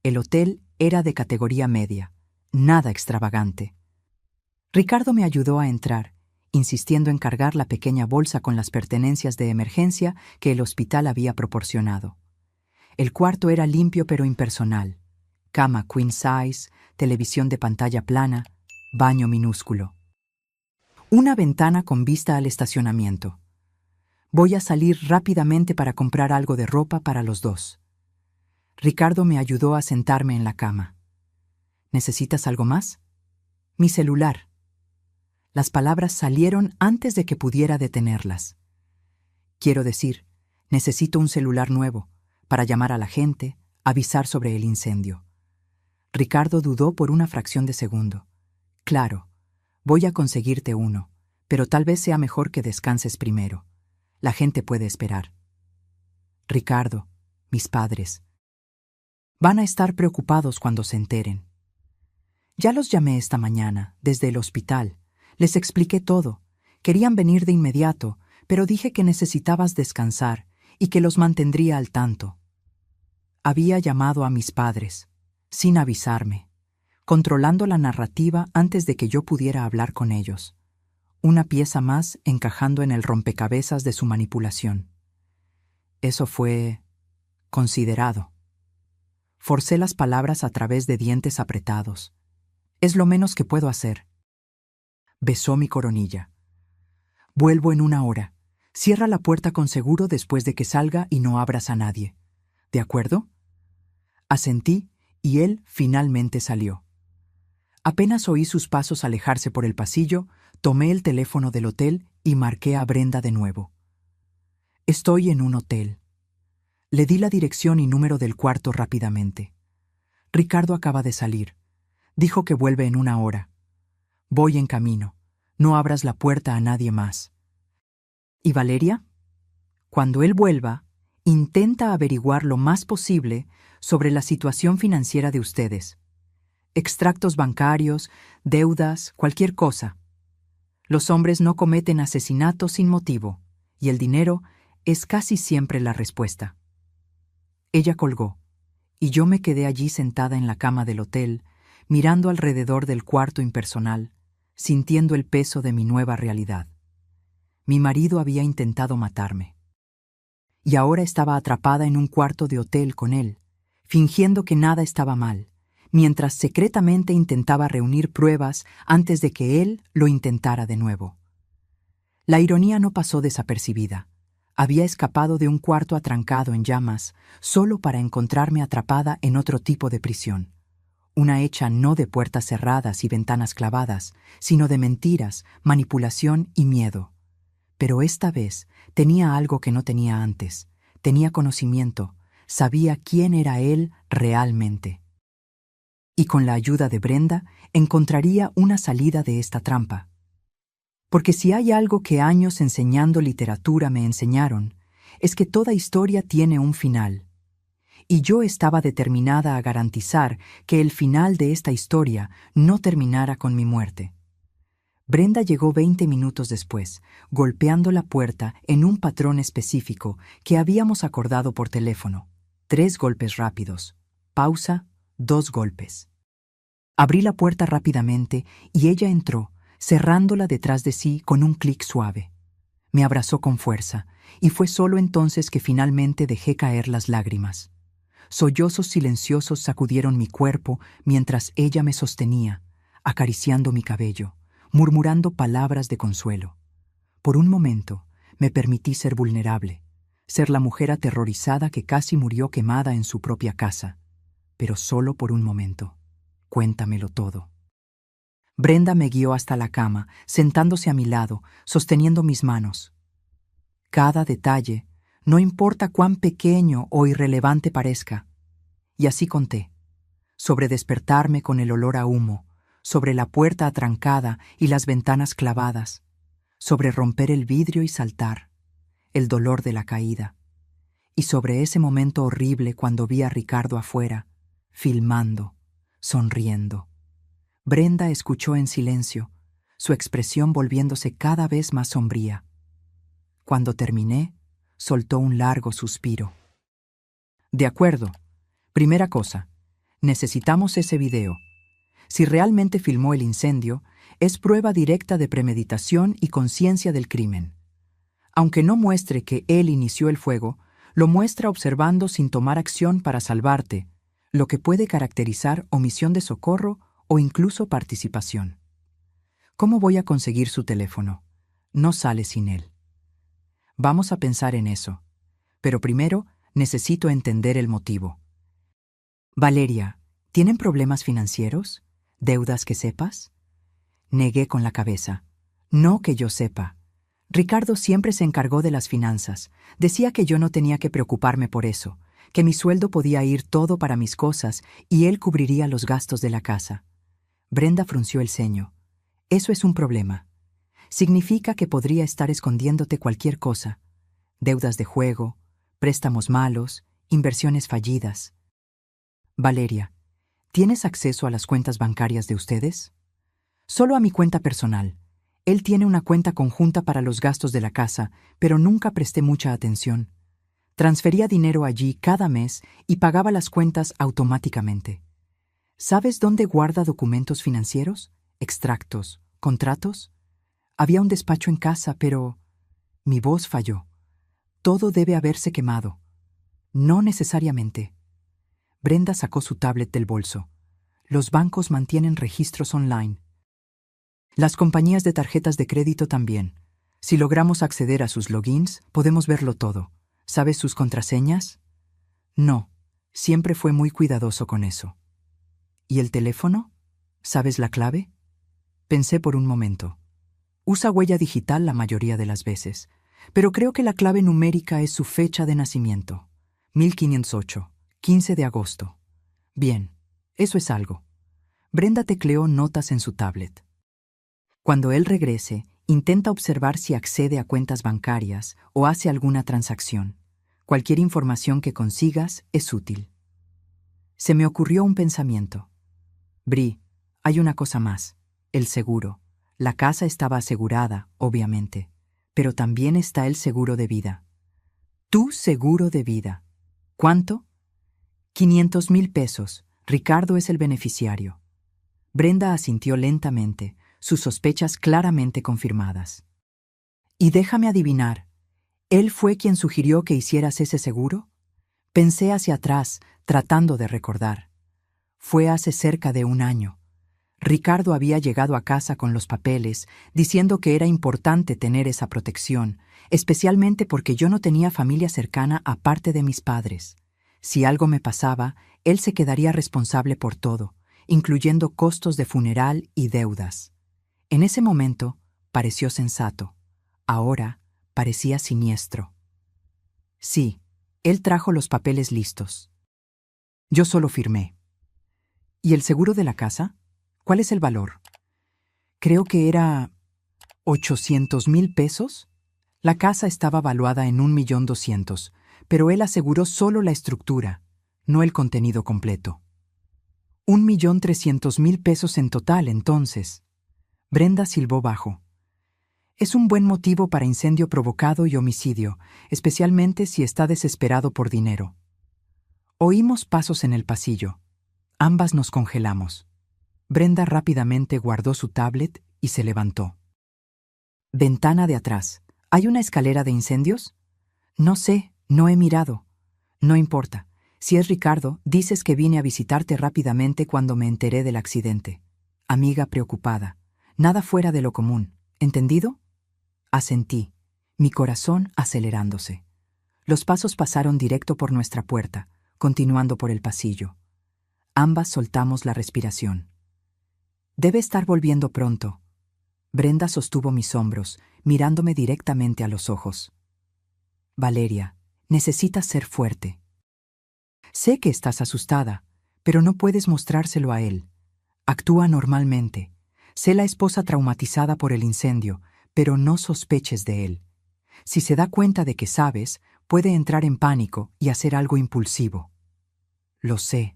El hotel era de categoría media, nada extravagante. Ricardo me ayudó a entrar, insistiendo en cargar la pequeña bolsa con las pertenencias de emergencia que el hospital había proporcionado. El cuarto era limpio pero impersonal. Cama queen size, televisión de pantalla plana, baño minúsculo. Una ventana con vista al estacionamiento. Voy a salir rápidamente para comprar algo de ropa para los dos. Ricardo me ayudó a sentarme en la cama. ¿Necesitas algo más? Mi celular. Las palabras salieron antes de que pudiera detenerlas. Quiero decir, necesito un celular nuevo para llamar a la gente, avisar sobre el incendio. Ricardo dudó por una fracción de segundo. Claro, voy a conseguirte uno, pero tal vez sea mejor que descanses primero. La gente puede esperar. Ricardo, mis padres. Van a estar preocupados cuando se enteren. Ya los llamé esta mañana, desde el hospital. Les expliqué todo. Querían venir de inmediato, pero dije que necesitabas descansar y que los mantendría al tanto. Había llamado a mis padres, sin avisarme, controlando la narrativa antes de que yo pudiera hablar con ellos. Una pieza más encajando en el rompecabezas de su manipulación. Eso fue considerado. Forcé las palabras a través de dientes apretados. Es lo menos que puedo hacer. Besó mi coronilla. Vuelvo en 1 hora. Cierra la puerta con seguro después de que salga y no abras a nadie. ¿De acuerdo? Asentí y él finalmente salió. Apenas oí sus pasos alejarse por el pasillo, tomé el teléfono del hotel y marqué a Brenda de nuevo. Estoy en un hotel. Le di la dirección y número del cuarto rápidamente. Ricardo acaba de salir. Dijo que vuelve en 1 hora. Voy en camino. No abras la puerta a nadie más. ¿Y Valeria? Cuando él vuelva, intenta averiguar lo más posible sobre la situación financiera de ustedes. Extractos bancarios, deudas, cualquier cosa. Los hombres no cometen asesinatos sin motivo, y el dinero es casi siempre la respuesta. Ella colgó, y yo me quedé allí sentada en la cama del hotel, mirando alrededor del cuarto impersonal, sintiendo el peso de mi nueva realidad. Mi marido había intentado matarme. y ahora estaba atrapada en un cuarto de hotel con él, fingiendo que nada estaba mal, mientras secretamente intentaba reunir pruebas antes de que él lo intentara de nuevo. La ironía no pasó desapercibida. Había escapado de un cuarto atrancado en llamas solo para encontrarme atrapada en otro tipo de prisión. Una hecha no de puertas cerradas y ventanas clavadas, sino de mentiras, manipulación y miedo. Pero esta vez tenía algo que no tenía antes. Tenía conocimiento, sabía quién era él realmente. Y con la ayuda de Brenda encontraría una salida de esta trampa. Porque si hay algo que años enseñando literatura me enseñaron, es que toda historia tiene un final. Y yo estaba determinada a garantizar que el final de esta historia no terminara con mi muerte. Brenda llegó 20 minutos después, golpeando la puerta en un patrón específico que habíamos acordado por teléfono. 3 golpes rápidos. Pausa, 2 golpes. Abrí la puerta rápidamente y ella entró, cerrándola detrás de sí con un clic suave. Me abrazó con fuerza, y fue solo entonces que finalmente dejé caer las lágrimas. Sollozos silenciosos sacudieron mi cuerpo mientras ella me sostenía, acariciando mi cabello, murmurando palabras de consuelo. Por un momento, me permití ser vulnerable, ser la mujer aterrorizada que casi murió quemada en su propia casa. Pero solo por un momento. Cuéntamelo todo. Brenda me guió hasta la cama, sentándose a mi lado, sosteniendo mis manos. Cada detalle, no importa cuán pequeño o irrelevante parezca. Y así conté. Sobre despertarme con el olor a humo, sobre la puerta atrancada y las ventanas clavadas, sobre romper el vidrio y saltar, el dolor de la caída, y sobre ese momento horrible cuando vi a Ricardo afuera, filmando, sonriendo. Brenda escuchó en silencio, su expresión volviéndose cada vez más sombría. Cuando terminé, soltó un largo suspiro. De acuerdo. Primera cosa, necesitamos ese video. Si realmente filmó el incendio, es prueba directa de premeditación y conciencia del crimen. Aunque no muestre que él inició el fuego, lo muestra observando sin tomar acción para salvarte, lo que puede caracterizar omisión de socorro o incluso participación. ¿Cómo voy a conseguir su teléfono? No sale sin él. Vamos a pensar en eso. Pero primero, necesito entender el motivo. Valeria, ¿tienen problemas financieros? ¿Deudas que sepas? Negué con la cabeza. No que yo sepa. Ricardo siempre se encargó de las finanzas. Decía que yo no tenía que preocuparme por eso, que mi sueldo podía ir todo para mis cosas y él cubriría los gastos de la casa. Brenda frunció el ceño. Eso es un problema. Significa que podría estar escondiéndote cualquier cosa. Deudas de juego, préstamos malos, inversiones fallidas. Valeria, ¿tienes acceso a las cuentas bancarias de ustedes? Solo a mi cuenta personal. Él tiene una cuenta conjunta para los gastos de la casa, pero nunca presté mucha atención. Transfería dinero allí cada mes y pagaba las cuentas automáticamente. ¿Sabes dónde guarda documentos financieros? ¿Extractos? ¿Contratos? Había un despacho en casa, pero mi voz falló. Todo debe haberse quemado. No necesariamente. Brenda sacó su tablet del bolso. Los bancos mantienen registros online. Las compañías de tarjetas de crédito también. Si logramos acceder a sus logins, podemos verlo todo. ¿Sabes sus contraseñas? No, siempre fue muy cuidadoso con eso. ¿Y el teléfono? ¿Sabes la clave? Pensé por un momento. Usa huella digital la mayoría de las veces, pero creo que la clave numérica es su fecha de nacimiento. 1508, 15 de agosto. Bien, eso es algo. Brenda tecleó notas en su tablet. Cuando él regrese, intenta observar si accede a cuentas bancarias o hace alguna transacción. Cualquier información que consigas es útil. Se me ocurrió un pensamiento. Bri, hay una cosa más. El seguro. La casa estaba asegurada, obviamente, pero también está el seguro de vida. Tu seguro de vida. ¿Cuánto? 500,000 pesos. Ricardo es el beneficiario. Brenda asintió lentamente, sus sospechas claramente confirmadas. Y déjame adivinar, ¿Él fue quien sugirió que hicieras ese seguro? Pensé hacia atrás, tratando de recordar. Fue hace cerca de un año. Ricardo había llegado a casa con los papeles, diciendo que era importante tener esa protección, especialmente porque yo no tenía familia cercana aparte de mis padres. Si algo me pasaba, él se quedaría responsable por todo, incluyendo costos de funeral y deudas. En ese momento, pareció sensato. Ahora, parecía siniestro. Sí, él trajo los papeles listos. Yo solo firmé. ¿Y el seguro de la casa? ¿Cuál es el valor? Creo que era 800,000 pesos. La casa estaba valuada en 1,200,000, pero él aseguró solo la estructura, no el contenido completo. 1,300,000 pesos en total, entonces. Brenda silbó bajo. Es un buen motivo para incendio provocado y homicidio, especialmente si está desesperado por dinero. Oímos pasos en el pasillo. Ambas nos congelamos. Brenda rápidamente guardó su tablet y se levantó. Ventana de atrás. ¿Hay una escalera de incendios? No sé, no he mirado. No importa. Si es Ricardo, dices que vine a visitarte rápidamente cuando me enteré del accidente. Amiga preocupada. Nada fuera de lo común. ¿Entendido? Asentí, mi corazón acelerándose. Los pasos pasaron directo por nuestra puerta, continuando por el pasillo. Ambas soltamos la respiración. Debe estar volviendo pronto. Brenda sostuvo mis hombros, mirándome directamente a los ojos. Valeria, necesitas ser fuerte. Sé que estás asustada, pero no puedes mostrárselo a él. Actúa normalmente. Sé la esposa traumatizada por el incendio, pero no sospeches de él. Si se da cuenta de que sabes, puede entrar en pánico y hacer algo impulsivo. Lo sé.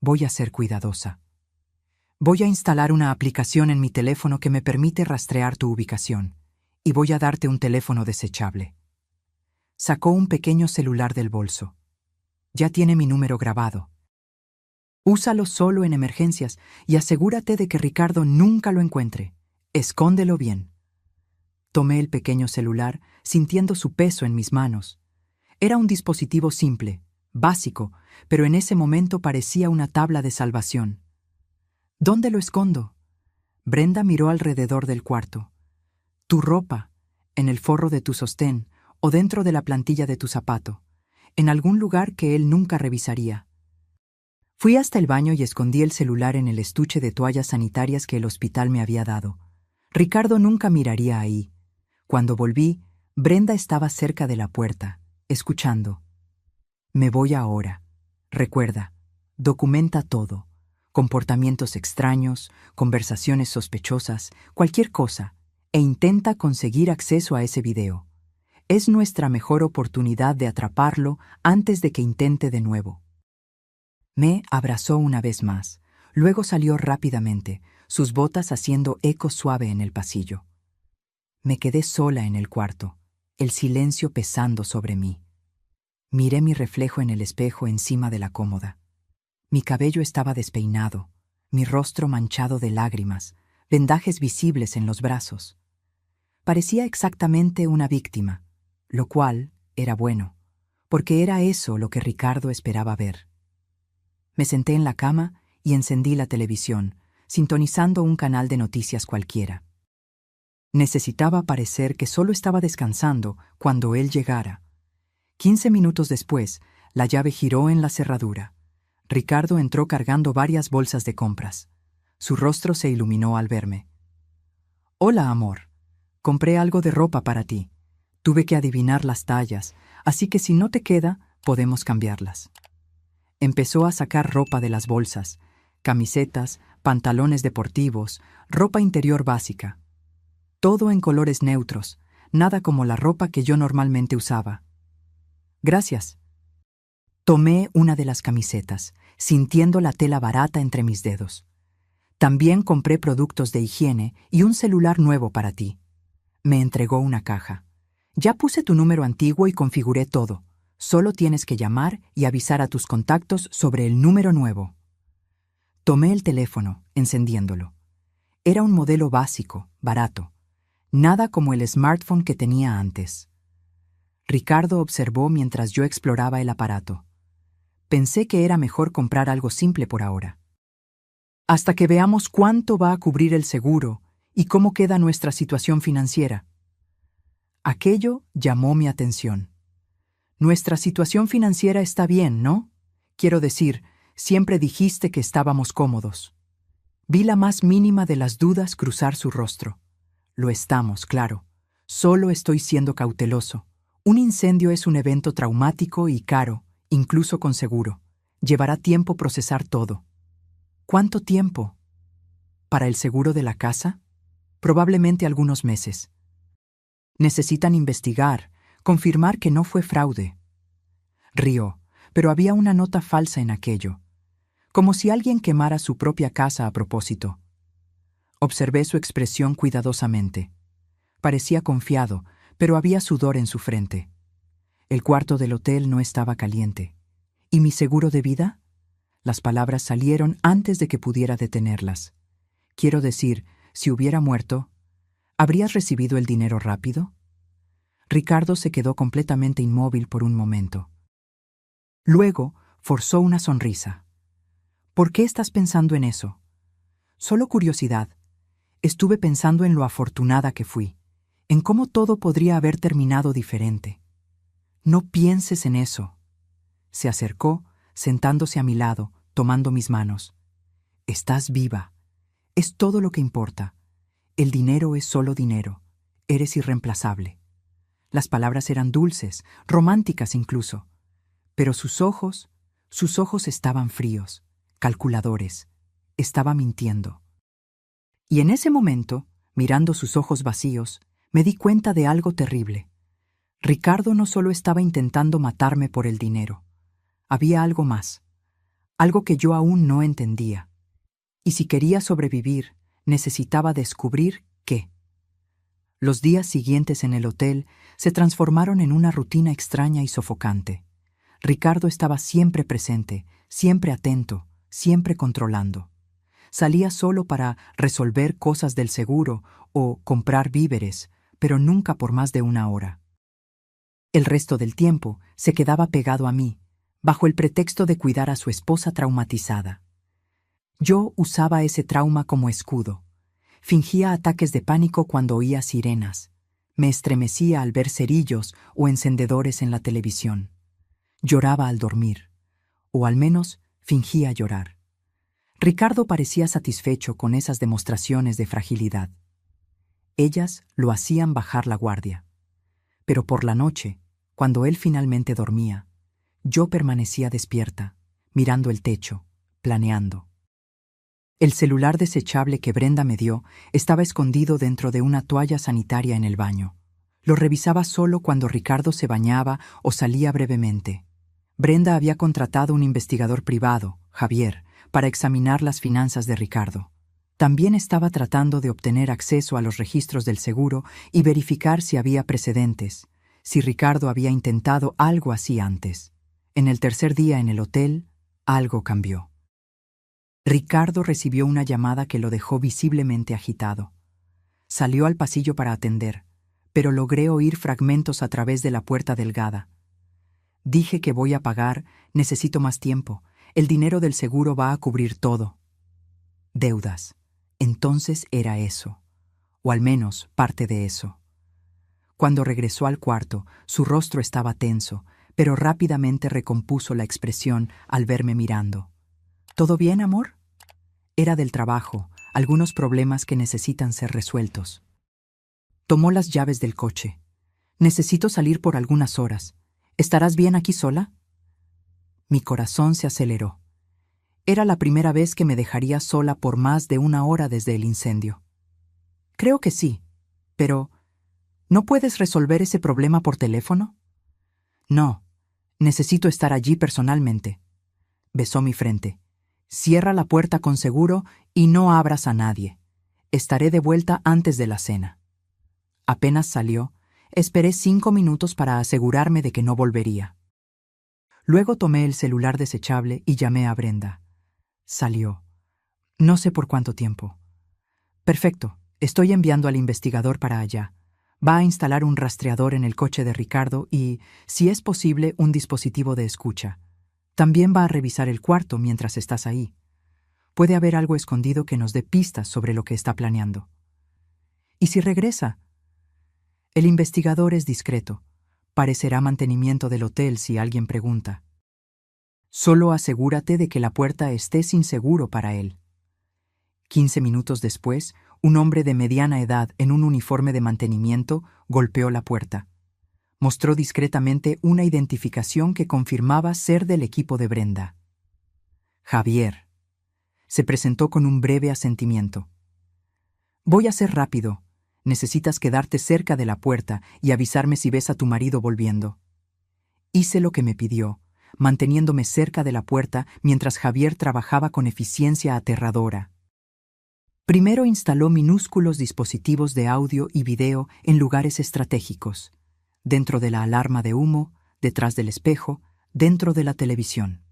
Voy a ser cuidadosa. Voy a instalar una aplicación en mi teléfono que me permite rastrear tu ubicación, y voy a darte un teléfono desechable. Sacó un pequeño celular del bolso. Ya tiene mi número grabado. Úsalo solo en emergencias y asegúrate de que Ricardo nunca lo encuentre. Escóndelo bien. Tomé el pequeño celular, sintiendo su peso en mis manos. Era un dispositivo simple, básico, pero en ese momento parecía una tabla de salvación. ¿Dónde lo escondo? Brenda miró alrededor del cuarto. Tu ropa, en el forro de tu sostén o dentro de la plantilla de tu zapato, en algún lugar que él nunca revisaría. Fui hasta el baño y escondí el celular en el estuche de toallas sanitarias que el hospital me había dado. Ricardo nunca miraría ahí. Cuando volví, Brenda estaba cerca de la puerta, escuchando. Me voy ahora. Recuerda, documenta todo. Comportamientos extraños, conversaciones sospechosas, cualquier cosa, e intenta conseguir acceso a ese video. Es nuestra mejor oportunidad de atraparlo antes de que intente de nuevo. Me abrazó una vez más, luego salió rápidamente, sus botas haciendo eco suave en el pasillo. Me quedé sola en el cuarto, el silencio pesando sobre mí. Miré mi reflejo en el espejo encima de la cómoda. Mi cabello estaba despeinado, mi rostro manchado de lágrimas, vendajes visibles en los brazos. Parecía exactamente una víctima, lo cual era bueno, porque era eso lo que Ricardo esperaba ver. Me senté en la cama y encendí la televisión, sintonizando un canal de noticias cualquiera. Necesitaba parecer que solo estaba descansando cuando él llegara. 15 minutos después, la llave giró en la cerradura. Ricardo entró cargando varias bolsas de compras. Su rostro se iluminó al verme. Hola, amor. Compré algo de ropa para ti. Tuve que adivinar las tallas, así que si no te queda, podemos cambiarlas. Empezó a sacar ropa de las bolsas, camisetas, pantalones deportivos, ropa interior básica. Todo en colores neutros, nada como la ropa que yo normalmente usaba. Gracias. Tomé una de las camisetas, sintiendo la tela barata entre mis dedos. También compré productos de higiene y un celular nuevo para ti. Me entregó una caja. Ya puse tu número antiguo y configuré todo. Solo tienes que llamar y avisar a tus contactos sobre el número nuevo. Tomé el teléfono, encendiéndolo. Era un modelo básico, barato. Nada como el smartphone que tenía antes. Ricardo observó mientras yo exploraba el aparato. Pensé que era mejor comprar algo simple por ahora. Hasta que veamos cuánto va a cubrir el seguro y cómo queda nuestra situación financiera. Aquello llamó mi atención. Nuestra situación financiera está bien, ¿no? Quiero decir, siempre dijiste que estábamos cómodos. Vi la más mínima de las dudas cruzar su rostro. Lo estamos, claro. Solo estoy siendo cauteloso. Un incendio es un evento traumático y caro, incluso con seguro. Llevará tiempo procesar todo. ¿Cuánto tiempo? ¿Para el seguro de la casa? Probablemente algunos meses. Necesitan investigar, confirmar que no fue fraude. Rió, pero había una nota falsa en aquello, como si alguien quemara su propia casa a propósito. Observé su expresión cuidadosamente. Parecía confiado, pero había sudor en su frente. El cuarto del hotel no estaba caliente. ¿Y mi seguro de vida? Las palabras salieron antes de que pudiera detenerlas. Quiero decir, si hubiera muerto, ¿habrías recibido el dinero rápido? Ricardo se quedó completamente inmóvil por un momento. Luego, forzó una sonrisa. ¿Por qué estás pensando en eso? Solo curiosidad. Estuve pensando en lo afortunada que fui, en cómo todo podría haber terminado diferente. No pienses en eso. Se acercó, sentándose a mi lado, tomando mis manos. Estás viva. Es todo lo que importa. El dinero es solo dinero. Eres irreemplazable. Las palabras eran dulces, románticas incluso. Pero sus ojos estaban fríos, calculadores. Estaba mintiendo. Y en ese momento, mirando sus ojos vacíos, me di cuenta de algo terrible. Ricardo no solo estaba intentando matarme por el dinero. Había algo más. Algo que yo aún no entendía. Y si quería sobrevivir, necesitaba descubrir qué. Los días siguientes en el hotel se transformaron en una rutina extraña y sofocante. Ricardo estaba siempre presente, siempre atento, siempre controlando. Salía solo para resolver cosas del seguro o comprar víveres, pero nunca por más de una hora. El resto del tiempo se quedaba pegado a mí, bajo el pretexto de cuidar a su esposa traumatizada. Yo usaba ese trauma como escudo. Fingía ataques de pánico cuando oía sirenas. Me estremecía al ver cerillos o encendedores en la televisión. Lloraba al dormir, o al menos fingía llorar. Ricardo parecía satisfecho con esas demostraciones de fragilidad. Ellas lo hacían bajar la guardia. Pero por la noche, cuando él finalmente dormía, yo permanecía despierta, mirando el techo, planeando. El celular desechable que Brenda me dio estaba escondido dentro de una toalla sanitaria en el baño. Lo revisaba solo cuando Ricardo se bañaba o salía brevemente. Brenda había contratado un investigador privado, Javier, para examinar las finanzas de Ricardo. También estaba tratando de obtener acceso a los registros del seguro y verificar si había precedentes, si Ricardo había intentado algo así antes. En el tercer día en el hotel, algo cambió. Ricardo recibió una llamada que lo dejó visiblemente agitado. Salió al pasillo para atender, pero logré oír fragmentos a través de la puerta delgada. Dije que voy a pagar, necesito más tiempo. El dinero del seguro va a cubrir todo. Deudas. Entonces era eso, o al menos parte de eso. Cuando regresó al cuarto, su rostro estaba tenso, pero rápidamente recompuso la expresión al verme mirando. ¿Todo bien, amor? Era del trabajo, algunos problemas que necesitan ser resueltos. Tomó las llaves del coche. Necesito salir por algunas horas. ¿Estarás bien aquí sola? Mi corazón se aceleró. Era la primera vez que me dejaría sola por más de una hora desde el incendio. Creo que sí, pero ¿no puedes resolver ese problema por teléfono? No, necesito estar allí personalmente. Besó mi frente. Cierra la puerta con seguro y no abras a nadie. Estaré de vuelta antes de la cena. Apenas salió, esperé 5 minutos para asegurarme de que no volvería. Luego tomé el celular desechable y llamé a Brenda. Salió. No sé por cuánto tiempo. Perfecto, estoy enviando al investigador para allá. Va a instalar un rastreador en el coche de Ricardo y, si es posible, un dispositivo de escucha. También va a revisar el cuarto mientras estás ahí. Puede haber algo escondido que nos dé pistas sobre lo que está planeando. ¿Y si regresa? El investigador es discreto. Parecerá mantenimiento del hotel si alguien pregunta. Solo asegúrate de que la puerta esté sin seguro para él. 15 minutos después, un hombre de mediana edad en un uniforme de mantenimiento golpeó la puerta. Mostró discretamente una identificación que confirmaba ser del equipo de Brenda. Javier. Se presentó con un breve asentimiento. Voy a ser rápido. Necesitas quedarte cerca de la puerta y avisarme si ves a tu marido volviendo. Hice lo que me pidió, manteniéndome cerca de la puerta mientras Javier trabajaba con eficiencia aterradora. Primero instaló minúsculos dispositivos de audio y video en lugares estratégicos, dentro de la alarma de humo, detrás del espejo, dentro de la televisión.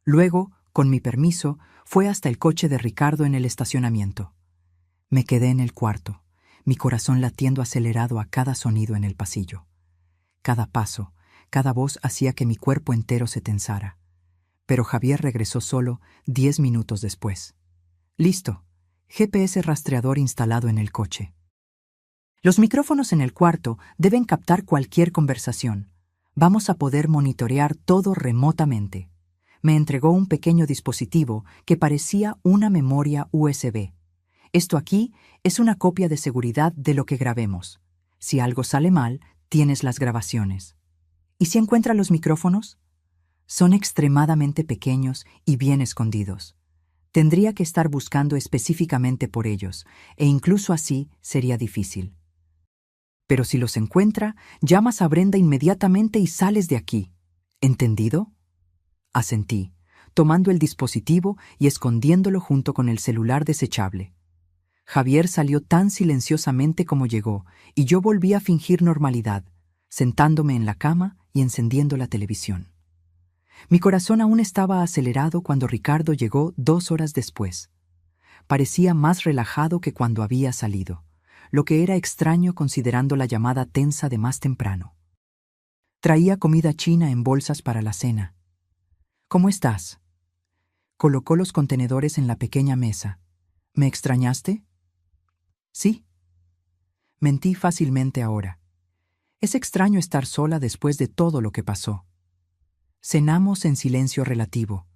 Luego, con mi permiso, fue hasta el coche de Ricardo en el estacionamiento. Me quedé en el cuarto, mi corazón latiendo acelerado a cada sonido en el pasillo. Cada paso, cada voz hacía que mi cuerpo entero se tensara. Pero Javier regresó solo 10 minutos después. Listo. GPS rastreador instalado en el coche. Los micrófonos en el cuarto deben captar cualquier conversación. Vamos a poder monitorear todo remotamente. Me entregó un pequeño dispositivo que parecía una memoria USB. Esto aquí es una copia de seguridad de lo que grabemos. Si algo sale mal, tienes las grabaciones. ¿Y si encuentra los micrófonos? Son extremadamente pequeños y bien escondidos. Tendría que estar buscando específicamente por ellos, e incluso así sería difícil. Pero si los encuentra, llamas a Brenda inmediatamente y sales de aquí. ¿Entendido? Asentí, tomando el dispositivo y escondiéndolo junto con el celular desechable. Javier salió tan silenciosamente como llegó, y yo volví a fingir normalidad, sentándome en la cama y encendiendo la televisión. Mi corazón aún estaba acelerado cuando Ricardo llegó 2 horas después. Parecía más relajado que cuando había salido, lo que era extraño considerando la llamada tensa de más temprano. Traía comida china en bolsas para la cena. ¿Cómo estás? Colocó los contenedores en la pequeña mesa. ¿Me extrañaste? Sí. Mentí fácilmente ahora. Es extraño estar sola después de todo lo que pasó. Cenamos en silencio relativo,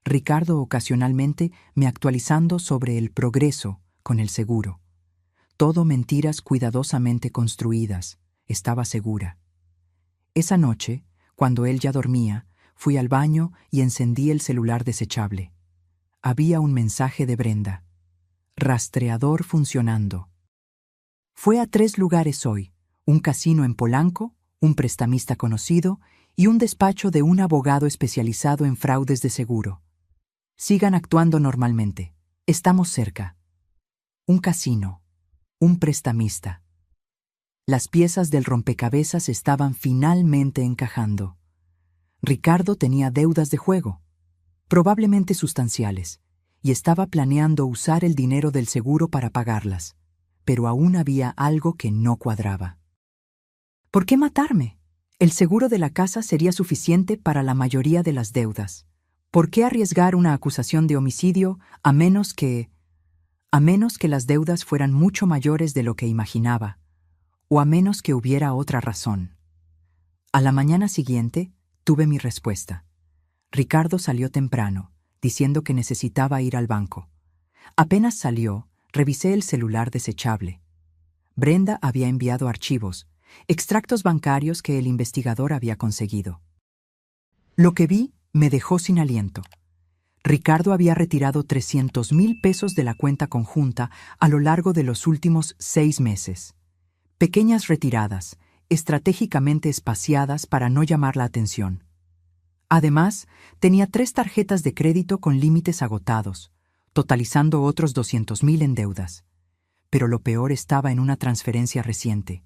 Ricardo ocasionalmente me actualizando sobre el progreso con el seguro. Todo mentiras cuidadosamente construidas, estaba segura. Esa noche, cuando él ya dormía, fui al baño y encendí el celular desechable. Había un mensaje de Brenda. Rastreador funcionando. Fue a 3 lugares hoy, un casino en Polanco, un prestamista conocido y un despacho de un abogado especializado en fraudes de seguro. Sigan actuando normalmente. Estamos cerca. Un casino. Un prestamista. Las piezas del rompecabezas estaban finalmente encajando. Ricardo tenía deudas de juego, probablemente sustanciales, y estaba planeando usar el dinero del seguro para pagarlas, pero aún había algo que no cuadraba. ¿Por qué matarme? El seguro de la casa sería suficiente para la mayoría de las deudas. ¿Por qué arriesgar una acusación de homicidio a menos que las deudas fueran mucho mayores de lo que imaginaba, o a menos que hubiera otra razón? A la mañana siguiente, tuve mi respuesta. Ricardo salió temprano, diciendo que necesitaba ir al banco. Apenas salió, revisé el celular desechable. Brenda había enviado archivos, extractos bancarios que el investigador había conseguido. Lo que vi me dejó sin aliento. Ricardo había retirado 300,000 pesos de la cuenta conjunta a lo largo de los últimos 6 meses. Pequeñas retiradas, estratégicamente espaciadas para no llamar la atención. Además, tenía 3 tarjetas de crédito con límites agotados, totalizando otros 200,000 en deudas. Pero lo peor estaba en una transferencia reciente.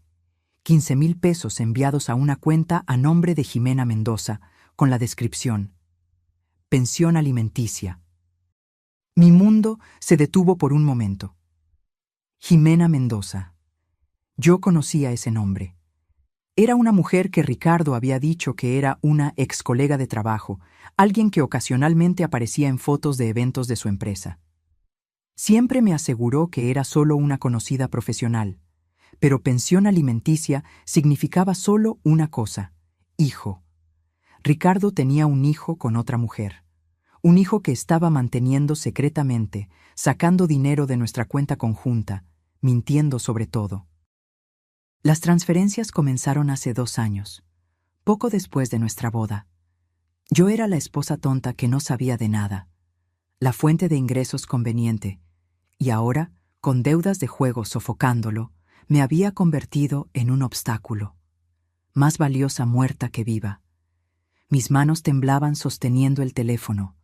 15,000 pesos enviados a una cuenta a nombre de Jimena Mendoza, con la descripción: pensión alimenticia. Mi mundo se detuvo por un momento. Jimena Mendoza. Yo conocía ese nombre. Era una mujer que Ricardo había dicho que era una ex colega de trabajo, alguien que ocasionalmente aparecía en fotos de eventos de su empresa. Siempre me aseguró que era solo una conocida profesional, pero pensión alimenticia significaba solo una cosa: hijo. Ricardo tenía un hijo con otra mujer, un hijo que estaba manteniendo secretamente, sacando dinero de nuestra cuenta conjunta, mintiendo sobre todo. Las transferencias comenzaron hace 2 años, poco después de nuestra boda. Yo era la esposa tonta que no sabía de nada, la fuente de ingresos conveniente, y ahora, con deudas de juego sofocándolo, me había convertido en un obstáculo, más valiosa muerta que viva. Mis manos temblaban sosteniendo el teléfono.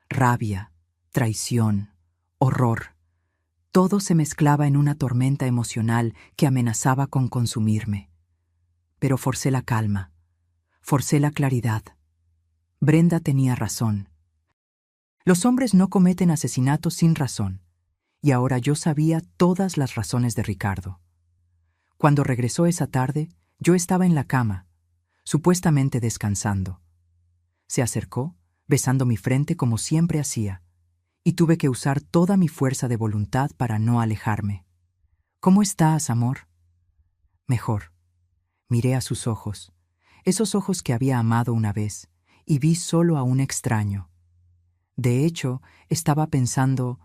Rabia, traición, horror. Todo se mezclaba en una tormenta emocional que amenazaba con consumirme. Pero forcé la calma, forcé la claridad. Brenda tenía razón. Los hombres no cometen asesinatos sin razón, y ahora yo sabía todas las razones de Ricardo. Cuando regresó esa tarde, yo estaba en la cama, supuestamente descansando. Se acercó, besando mi frente como siempre hacía, y tuve que usar toda mi fuerza de voluntad para no alejarme. «¿Cómo estás, amor?» «Mejor». Miré a sus ojos, esos ojos que había amado una vez, y vi solo a un extraño. De hecho, estaba pensando,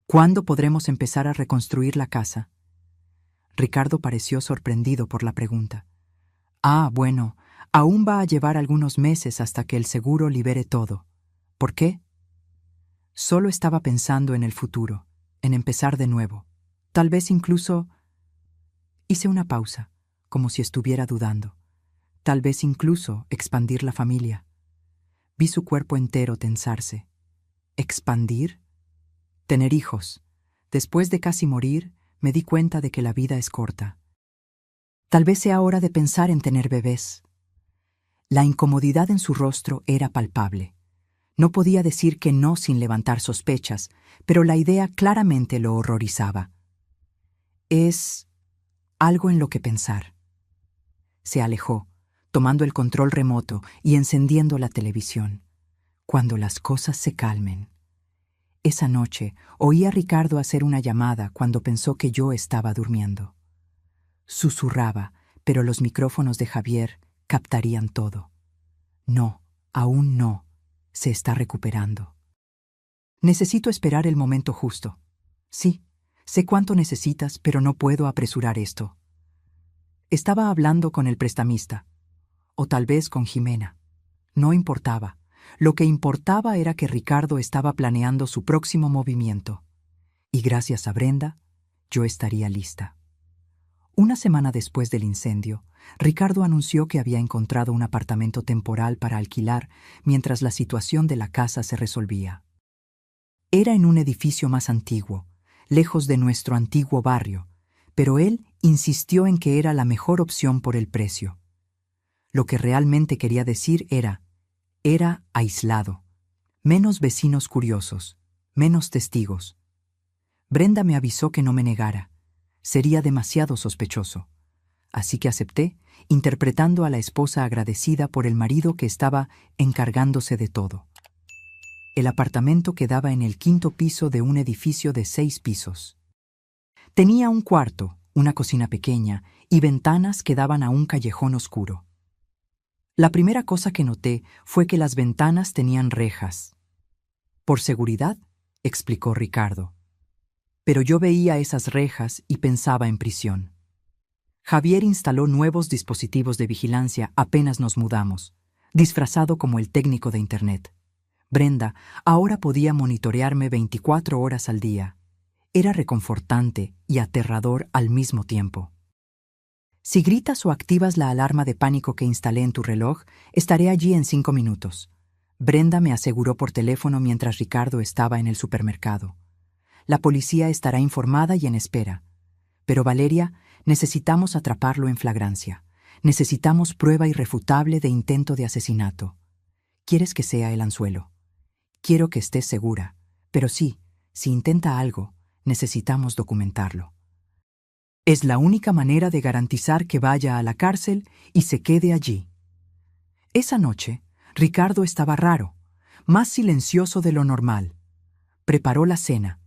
¿cuándo podremos empezar a reconstruir la casa? Ricardo pareció sorprendido por la pregunta. Bueno, aún va a llevar algunos meses hasta que el seguro libere todo. ¿Por qué? Solo estaba pensando en el futuro, en empezar de nuevo. Tal vez incluso... Hice una pausa, como si estuviera dudando. Tal vez incluso expandir la familia. Vi su cuerpo entero tensarse. ¿Expandir? Tener hijos. Después de casi morir, me di cuenta de que la vida es corta. Tal vez sea hora de pensar en tener bebés. La incomodidad en su rostro era palpable. No podía decir que no sin levantar sospechas, pero la idea claramente lo horrorizaba. Es algo en lo que pensar. Se alejó, tomando el control remoto y encendiendo la televisión. Cuando las cosas se calmen. Esa noche oí a Ricardo hacer una llamada cuando pensó que yo estaba durmiendo. Susurraba, pero los micrófonos de Javier captarían todo. No, aún no. Se está recuperando. Necesito esperar el momento justo. Sí, sé cuánto necesitas, pero no puedo apresurar esto. Estaba hablando con el prestamista, o tal vez con Jimena. No importaba. Lo que importaba era que Ricardo estaba planeando su próximo movimiento. Y gracias a Brenda, yo estaría lista. Una semana después del incendio, Ricardo anunció que había encontrado un apartamento temporal para alquilar mientras la situación de la casa se resolvía. Era en un edificio más antiguo, lejos de nuestro antiguo barrio, pero él insistió en que era la mejor opción por el precio. Lo que realmente quería decir era aislado, menos vecinos curiosos, menos testigos. Brenda me avisó que no me negara. Sería demasiado sospechoso. Así que acepté, interpretando a la esposa agradecida por el marido que estaba encargándose de todo. El apartamento quedaba en el 5º piso de un edificio de 6 pisos. Tenía un cuarto, una cocina pequeña y ventanas que daban a un callejón oscuro. La primera cosa que noté fue que las ventanas tenían rejas. «Por seguridad», explicó Ricardo. Pero yo veía esas rejas y pensaba en prisión. Javier instaló nuevos dispositivos de vigilancia apenas nos mudamos, disfrazado como el técnico de Internet. Brenda ahora podía monitorearme 24 horas al día. Era reconfortante y aterrador al mismo tiempo. «Si gritas o activas la alarma de pánico que instalé en tu reloj, estaré allí en 5 minutos», Brenda me aseguró por teléfono mientras Ricardo estaba en el supermercado. «La policía estará informada y en espera. Pero Valeria, necesitamos atraparlo en flagrancia. Necesitamos prueba irrefutable de intento de asesinato. ¿Quieres que sea el anzuelo? Quiero que estés segura. Pero sí, si intenta algo, necesitamos documentarlo». Es la única manera de garantizar que vaya a la cárcel y se quede allí. Esa noche, Ricardo estaba raro, más silencioso de lo normal. Preparó la cena,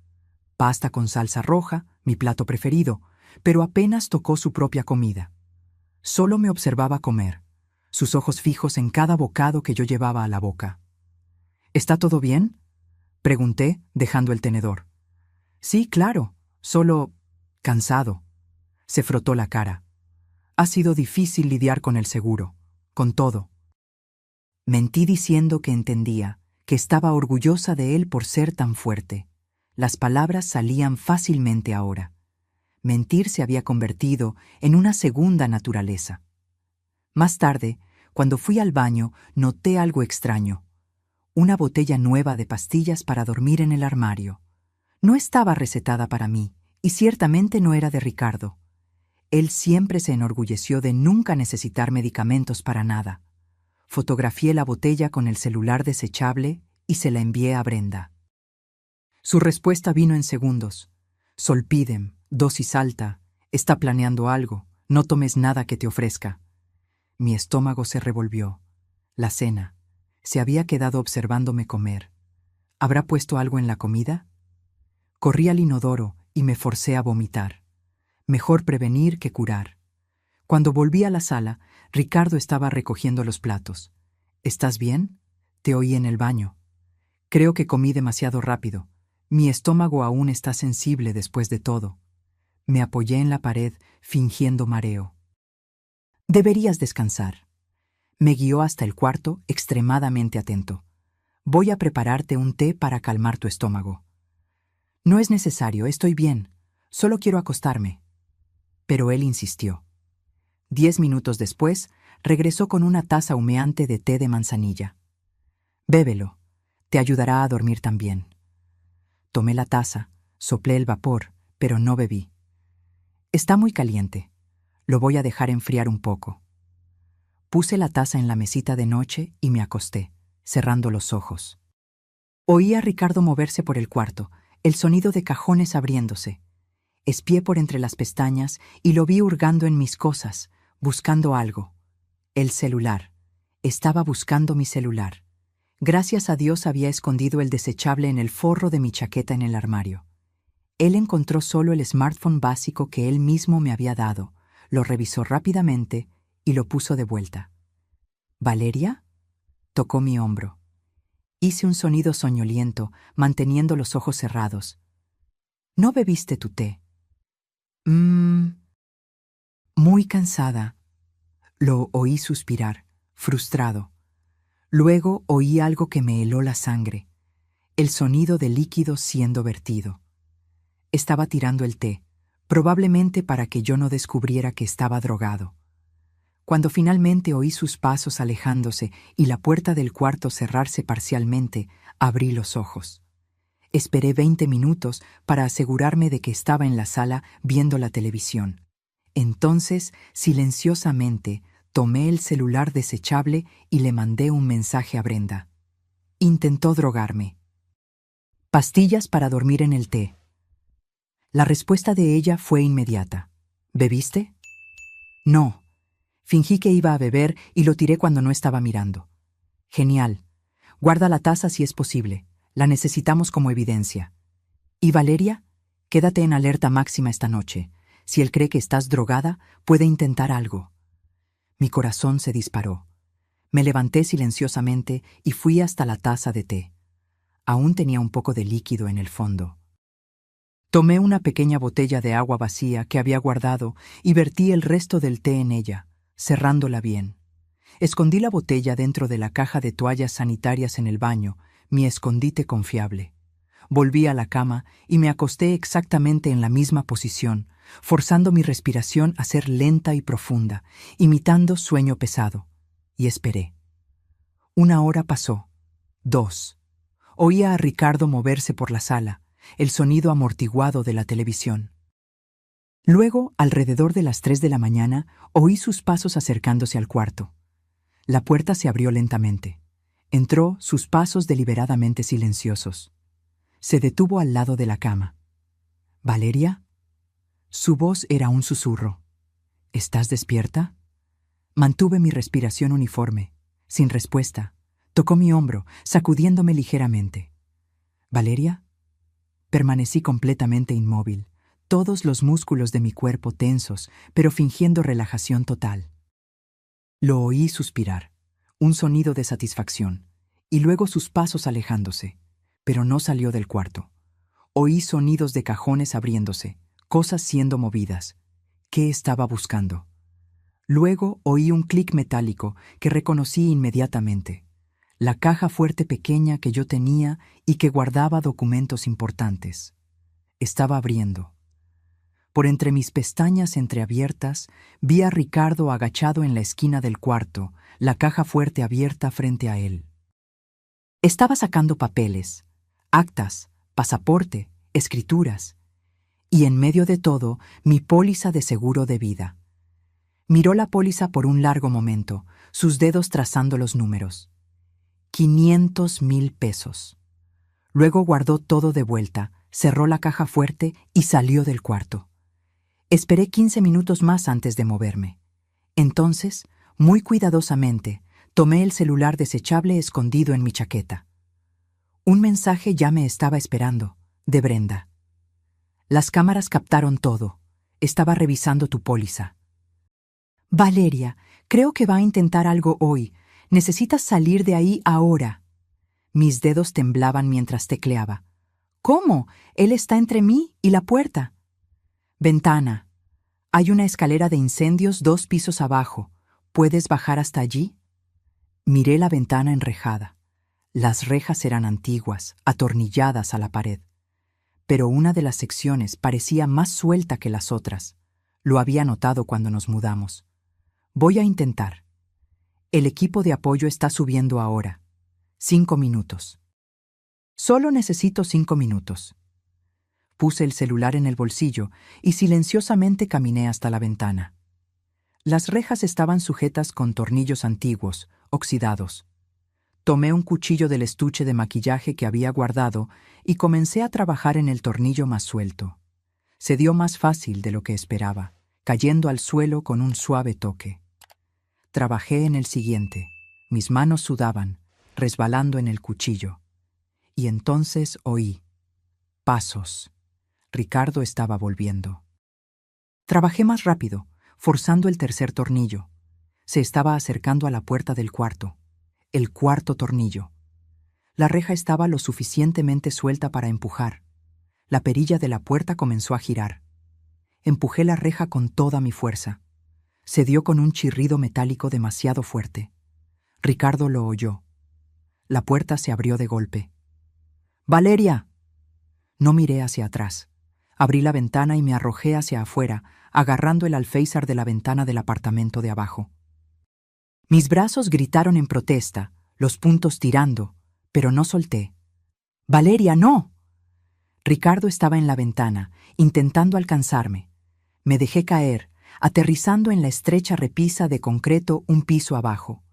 pasta con salsa roja, mi plato preferido, pero apenas tocó su propia comida. Solo me observaba comer, sus ojos fijos en cada bocado que yo llevaba a la boca. ¿Está todo bien?, pregunté, dejando el tenedor. Sí, claro, solo cansado. Se frotó la cara. Ha sido difícil lidiar con el seguro, con todo. Mentí diciendo que entendía, que estaba orgullosa de él por ser tan fuerte. Las palabras salían fácilmente ahora. Mentir se había convertido en una segunda naturaleza. Más tarde, cuando fui al baño, noté algo extraño. Una botella nueva de pastillas para dormir en el armario. No estaba recetada para mí, y ciertamente no era de Ricardo. Él siempre se enorgulleció de nunca necesitar medicamentos para nada. Fotografié la botella con el celular desechable y se la envié a Brenda. Su respuesta vino en segundos. Solpidem, dosis alta, está planeando algo, no tomes nada que te ofrezca. Mi estómago se revolvió. La cena. Se había quedado observándome comer. ¿Habrá puesto algo en la comida? Corrí al inodoro y me forcé a vomitar. Mejor prevenir que curar. Cuando volví a la sala, Ricardo estaba recogiendo los platos. ¿Estás bien? Te oí en el baño. Creo que comí demasiado rápido. Mi estómago aún está sensible después de todo. Me apoyé en la pared, fingiendo mareo. Deberías descansar. Me guió hasta el cuarto, extremadamente atento. Voy a prepararte un té para calmar tu estómago. No es necesario, estoy bien. Solo quiero acostarme. Pero él insistió. 10 minutos después, regresó con una taza humeante de té de manzanilla. Bébelo. Te ayudará a dormir también. Tomé la taza, soplé el vapor, pero no bebí. Está muy caliente. Lo voy a dejar enfriar un poco. Puse la taza en la mesita de noche y me acosté, cerrando los ojos. Oí a Ricardo moverse por el cuarto, el sonido de cajones abriéndose. Espié por entre las pestañas y lo vi hurgando en mis cosas, buscando algo. El celular. Estaba buscando mi celular. Gracias a Dios había escondido el desechable en el forro de mi chaqueta en el armario. Él encontró solo el smartphone básico que él mismo me había dado, lo revisó rápidamente y lo puso de vuelta. ¿Valeria? Tocó mi hombro. Hice un sonido soñoliento, manteniendo los ojos cerrados. ¿No bebiste tu té? Muy cansada. Lo oí suspirar, frustrado. Luego oí algo que me heló la sangre, el sonido de líquido siendo vertido. Estaba tirando el té, probablemente para que yo no descubriera que estaba drogado. Cuando finalmente oí sus pasos alejándose y la puerta del cuarto cerrarse parcialmente, abrí los ojos. Esperé 20 minutos para asegurarme de que estaba en la sala viendo la televisión. Entonces, silenciosamente, tomé el celular desechable y le mandé un mensaje a Brenda. Intentó drogarme. Pastillas para dormir en el té. La respuesta de ella fue inmediata. ¿Bebiste? No. Fingí que iba a beber y lo tiré cuando no estaba mirando. Genial. Guarda la taza si es posible. La necesitamos como evidencia. ¿Y Valeria? Quédate en alerta máxima esta noche. Si él cree que estás drogada, puede intentar algo. Mi corazón se disparó. Me levanté silenciosamente y fui hasta la taza de té. Aún tenía un poco de líquido en el fondo. Tomé una pequeña botella de agua vacía que había guardado y vertí el resto del té en ella, cerrándola bien. Escondí la botella dentro de la caja de toallas sanitarias en el baño, mi escondite confiable. Volví a la cama y me acosté exactamente en la misma posición, forzando mi respiración a ser lenta y profunda, imitando sueño pesado. Y esperé. 1 hora pasó. 2. Oía a Ricardo moverse por la sala, el sonido amortiguado de la televisión. Luego, alrededor de las 3 de la mañana, oí sus pasos acercándose al cuarto. La puerta se abrió lentamente. Entró, sus pasos deliberadamente silenciosos. Se detuvo al lado de la cama. ¿Valeria? Su voz era un susurro. ¿Estás despierta? Mantuve mi respiración uniforme, sin respuesta. Tocó mi hombro, sacudiéndome ligeramente. ¿Valeria? Permanecí completamente inmóvil, todos los músculos de mi cuerpo tensos, pero fingiendo relajación total. Lo oí suspirar, un sonido de satisfacción, y luego sus pasos alejándose, pero no salió del cuarto. Oí sonidos de cajones abriéndose, cosas siendo movidas. ¿Qué estaba buscando? Luego oí un clic metálico que reconocí inmediatamente. La caja fuerte pequeña que yo tenía y que guardaba documentos importantes. Estaba abriendo. Por entre mis pestañas entreabiertas, vi a Ricardo agachado en la esquina del cuarto, la caja fuerte abierta frente a él. Estaba sacando papeles, actas, pasaporte, escrituras, y en medio de todo, mi póliza de seguro de vida. Miró la póliza por un largo momento, sus dedos trazando los números. 500,000 pesos. Luego guardó todo de vuelta, cerró la caja fuerte y salió del cuarto. Esperé 15 minutos más antes de moverme. Entonces, muy cuidadosamente, tomé el celular desechable escondido en mi chaqueta. Un mensaje ya me estaba esperando, de Brenda. Las cámaras captaron todo. Estaba revisando tu póliza. Valeria, creo que va a intentar algo hoy. Necesitas salir de ahí ahora. Mis dedos temblaban mientras tecleaba. ¿Cómo? Él está entre mí y la puerta. Ventana. Hay una escalera de incendios 2 pisos abajo. ¿Puedes bajar hasta allí? Miré la ventana enrejada. Las rejas eran antiguas, atornilladas a la pared. Pero una de las secciones parecía más suelta que las otras. Lo había notado cuando nos mudamos. Voy a intentar. El equipo de apoyo está subiendo ahora. 5 minutos. Solo necesito 5 minutos. Puse el celular en el bolsillo y silenciosamente caminé hasta la ventana. Las rejas estaban sujetas con tornillos antiguos, oxidados. Tomé un cuchillo del estuche de maquillaje que había guardado y comencé a trabajar en el tornillo más suelto. Se dio más fácil de lo que esperaba, cayendo al suelo con un suave toque. Trabajé en el siguiente. Mis manos sudaban, resbalando en el cuchillo. Y entonces oí pasos. Ricardo estaba volviendo. Trabajé más rápido, forzando el tercer tornillo. Se estaba acercando a la puerta del cuarto. El cuarto tornillo. La reja estaba lo suficientemente suelta para empujar. La perilla de la puerta comenzó a girar. Empujé la reja con toda mi fuerza. Se dio con un chirrido metálico demasiado fuerte. Ricardo lo oyó. La puerta se abrió de golpe. ¡Valeria! No miré hacia atrás. Abrí la ventana y me arrojé hacia afuera, agarrando el alféizar de la ventana del apartamento de abajo. Mis brazos gritaron en protesta, los puntos tirando, pero no solté. ¡Valeria, no! Ricardo estaba en la ventana, intentando alcanzarme. Me dejé caer, aterrizando en la estrecha repisa de concreto un piso abajo.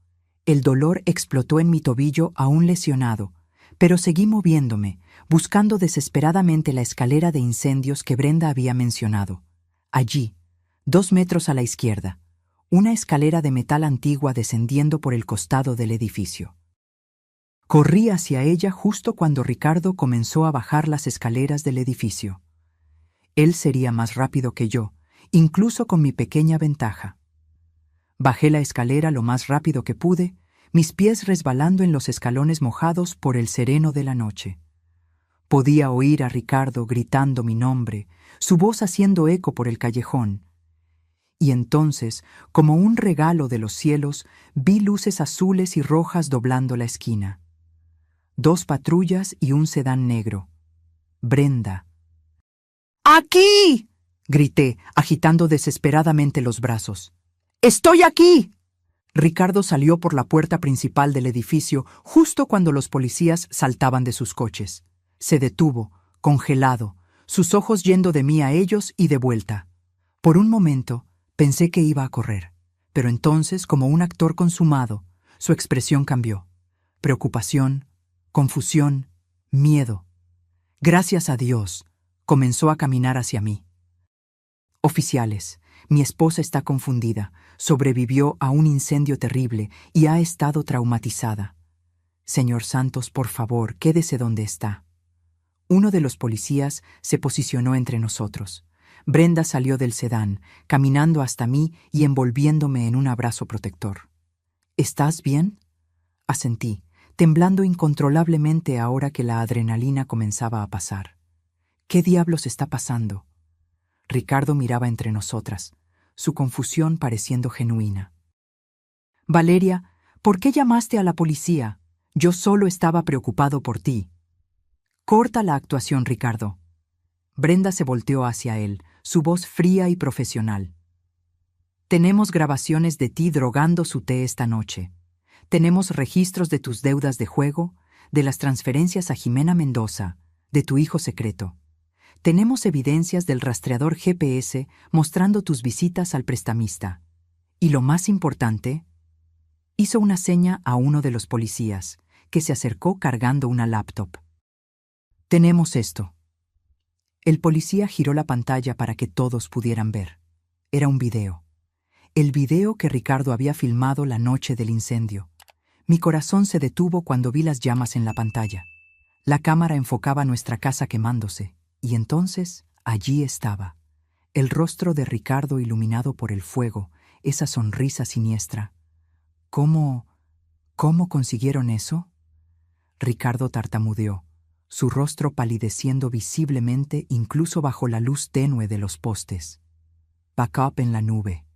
El dolor explotó en mi tobillo aún lesionado, pero seguí moviéndome, buscando desesperadamente la escalera de incendios que Brenda había mencionado. Allí, 2 metros a la izquierda, una escalera de metal antigua descendiendo por el costado del edificio. Corrí hacia ella justo cuando Ricardo comenzó a bajar las escaleras del edificio. Él sería más rápido que yo, incluso con mi pequeña ventaja. Bajé la escalera lo más rápido que pude, mis pies resbalando en los escalones mojados por el sereno de la noche. Podía oír a Ricardo gritando mi nombre, su voz haciendo eco por el callejón. Y entonces, como un regalo de los cielos, vi luces azules y rojas doblando la esquina. 2 patrullas y un sedán negro. Brenda. ¡Aquí! Grité, agitando desesperadamente los brazos. ¡Estoy aquí! Ricardo salió por la puerta principal del edificio justo cuando los policías saltaban de sus coches. Se detuvo, congelado, sus ojos yendo de mí a ellos y de vuelta. Por un momento, pensé que iba a correr, pero entonces, como un actor consumado, su expresión cambió. Preocupación, confusión, miedo. Gracias a Dios, comenzó a caminar hacia mí. Oficiales, mi esposa está confundida, sobrevivió a un incendio terrible y ha estado traumatizada. Señor Santos, por favor, quédese donde está. Uno de los policías se posicionó entre nosotros. Brenda salió del sedán, caminando hasta mí y envolviéndome en un abrazo protector. ¿Estás bien? Asentí, temblando incontrolablemente ahora que la adrenalina comenzaba a pasar. ¿Qué diablos está pasando? Ricardo miraba entre nosotras, su confusión pareciendo genuina. Valeria, ¿por qué llamaste a la policía? Yo solo estaba preocupado por ti. Corta la actuación, Ricardo. Brenda se volteó hacia él, su voz fría y profesional. Tenemos grabaciones de ti drogando su té esta noche. Tenemos registros de tus deudas de juego, de las transferencias a Jimena Mendoza, de tu hijo secreto. Tenemos evidencias del rastreador GPS mostrando tus visitas al prestamista. Y lo más importante, hizo una seña a uno de los policías, que se acercó cargando una laptop. Tenemos esto. El policía giró la pantalla para que todos pudieran ver. Era un video. El video que Ricardo había filmado la noche del incendio. Mi corazón se detuvo cuando vi las llamas en la pantalla. La cámara enfocaba nuestra casa quemándose, y entonces allí estaba, el rostro de Ricardo iluminado por el fuego, esa sonrisa siniestra. ¿Cómo consiguieron eso? Ricardo tartamudeó, su rostro palideciendo visiblemente incluso bajo la luz tenue de los postes. Backup en la nube.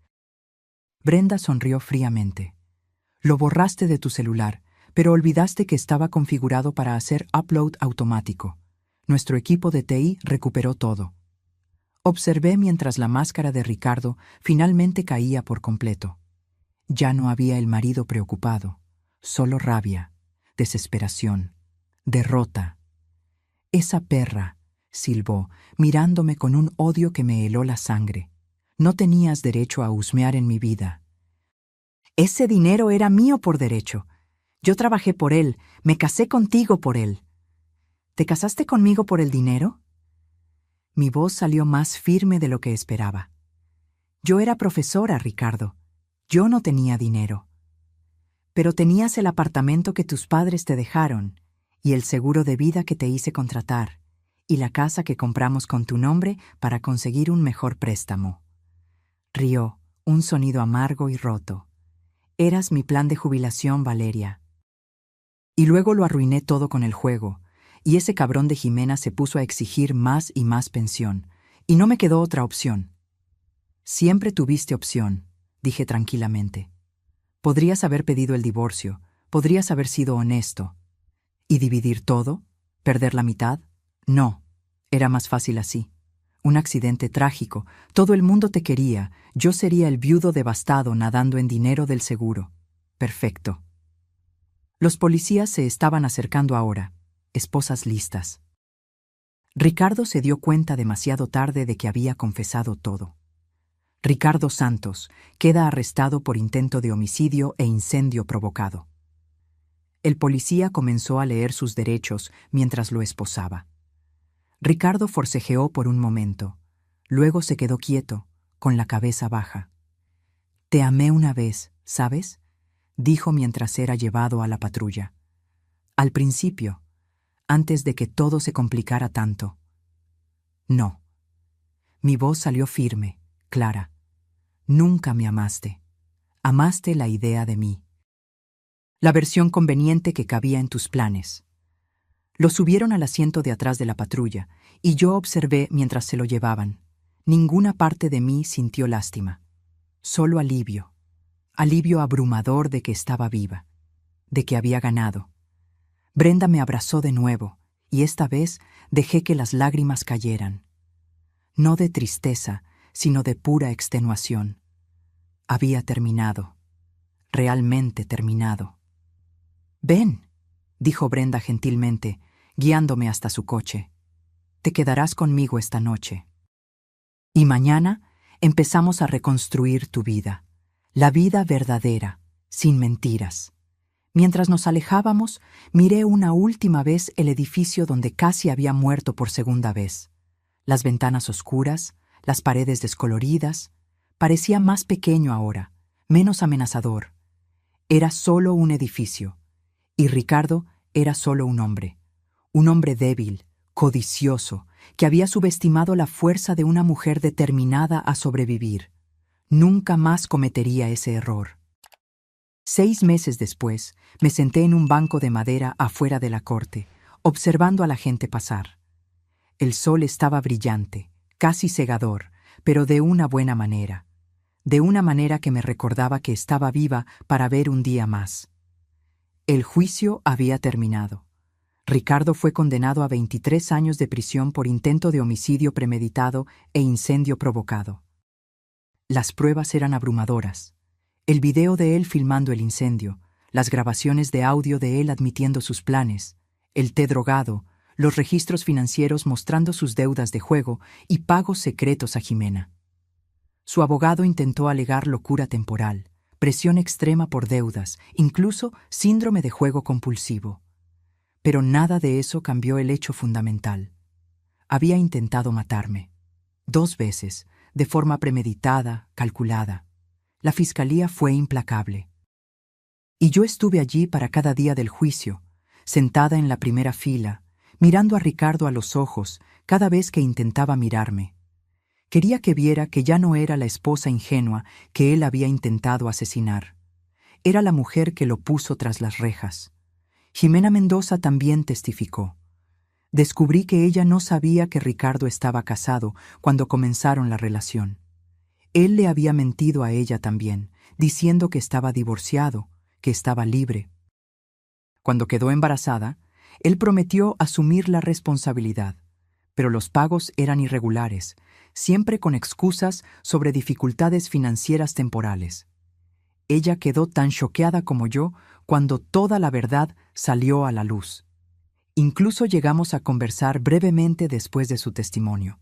Brenda sonrió fríamente. Lo borraste de tu celular, pero olvidaste que estaba configurado para hacer upload automático. Nuestro equipo de TI recuperó todo. Observé mientras la máscara de Ricardo finalmente caía por completo. Ya no había el marido preocupado, solo rabia, desesperación, derrota. Esa perra, silbó, mirándome con un odio que me heló la sangre. No tenías derecho a husmear en mi vida. Ese dinero era mío por derecho. Yo trabajé por él, me casé contigo por él. ¿Te casaste conmigo por el dinero? Mi voz salió más firme de lo que esperaba. Yo era profesora, Ricardo. Yo no tenía dinero. Pero tenías el apartamento que tus padres te dejaron, y el seguro de vida que te hice contratar, y la casa que compramos con tu nombre para conseguir un mejor préstamo. Rió, un sonido amargo y roto. Eras mi plan de jubilación, Valeria. Y luego lo arruiné todo con el juego, y ese cabrón de Jimena se puso a exigir más y más pensión, y no me quedó otra opción. Siempre tuviste opción, dije tranquilamente. Podrías haber pedido el divorcio, podrías haber sido honesto. ¿Y dividir todo? ¿Perder la mitad? No, era más fácil así. Un accidente trágico, todo el mundo te quería, yo sería el viudo devastado nadando en dinero del seguro. Perfecto. Los policías se estaban acercando ahora, esposas listas. Ricardo se dio cuenta demasiado tarde de que había confesado todo. Ricardo Santos queda arrestado por intento de homicidio e incendio provocado. El policía comenzó a leer sus derechos mientras lo esposaba. Ricardo forcejeó por un momento, luego se quedó quieto, con la cabeza baja. «Te amé una vez, ¿sabes?», dijo mientras era llevado a la patrulla. «Al principio, antes de que todo se complicara tanto». «No». Mi voz salió firme, clara. «Nunca me amaste. Amaste la idea de mí. La versión conveniente que cabía en tus planes». Lo subieron al asiento de atrás de la patrulla, y yo observé mientras se lo llevaban. Ninguna parte de mí sintió lástima. Solo alivio. Alivio abrumador de que estaba viva, de que había ganado. Brenda me abrazó de nuevo, y esta vez dejé que las lágrimas cayeran. No de tristeza, sino de pura extenuación. Había terminado. Realmente terminado. «Ven», dijo Brenda gentilmente, guiándome hasta su coche. «Te quedarás conmigo esta noche. Y mañana empezamos a reconstruir tu vida, la vida verdadera, sin mentiras». Mientras nos alejábamos, miré una última vez el edificio donde casi había muerto por segunda vez. Las ventanas oscuras, las paredes descoloridas. Parecía más pequeño ahora, menos amenazador. Era solo un edificio, y Ricardo era solo un hombre débil, codicioso, que había subestimado la fuerza de una mujer determinada a sobrevivir. Nunca más cometería ese error. 6 meses después, me senté en un banco de madera afuera de la corte, observando a la gente pasar. El sol estaba brillante, casi cegador, pero de una buena manera. De una manera que me recordaba que estaba viva para ver un día más. El juicio había terminado. Ricardo fue condenado a 23 años de prisión por intento de homicidio premeditado e incendio provocado. Las pruebas eran abrumadoras. El video de él filmando el incendio, las grabaciones de audio de él admitiendo sus planes, el té drogado, los registros financieros mostrando sus deudas de juego y pagos secretos a Jimena. Su abogado intentó alegar locura temporal, presión extrema por deudas, incluso síndrome de juego compulsivo. Pero nada de eso cambió el hecho fundamental. Había intentado matarme. 2 veces, de forma premeditada, calculada. La fiscalía fue implacable. Y yo estuve allí para cada día del juicio, sentada en la primera fila, mirando a Ricardo a los ojos cada vez que intentaba mirarme. Quería que viera que ya no era la esposa ingenua que él había intentado asesinar. Era la mujer que lo puso tras las rejas. Jimena Mendoza también testificó. Descubrí que ella no sabía que Ricardo estaba casado cuando comenzaron la relación. Él le había mentido a ella también, diciendo que estaba divorciado, que estaba libre. Cuando quedó embarazada, él prometió asumir la responsabilidad, pero los pagos eran irregulares, siempre con excusas sobre dificultades financieras temporales. Ella quedó tan choqueada como yo cuando toda la verdad salió a la luz. Incluso llegamos a conversar brevemente después de su testimonio.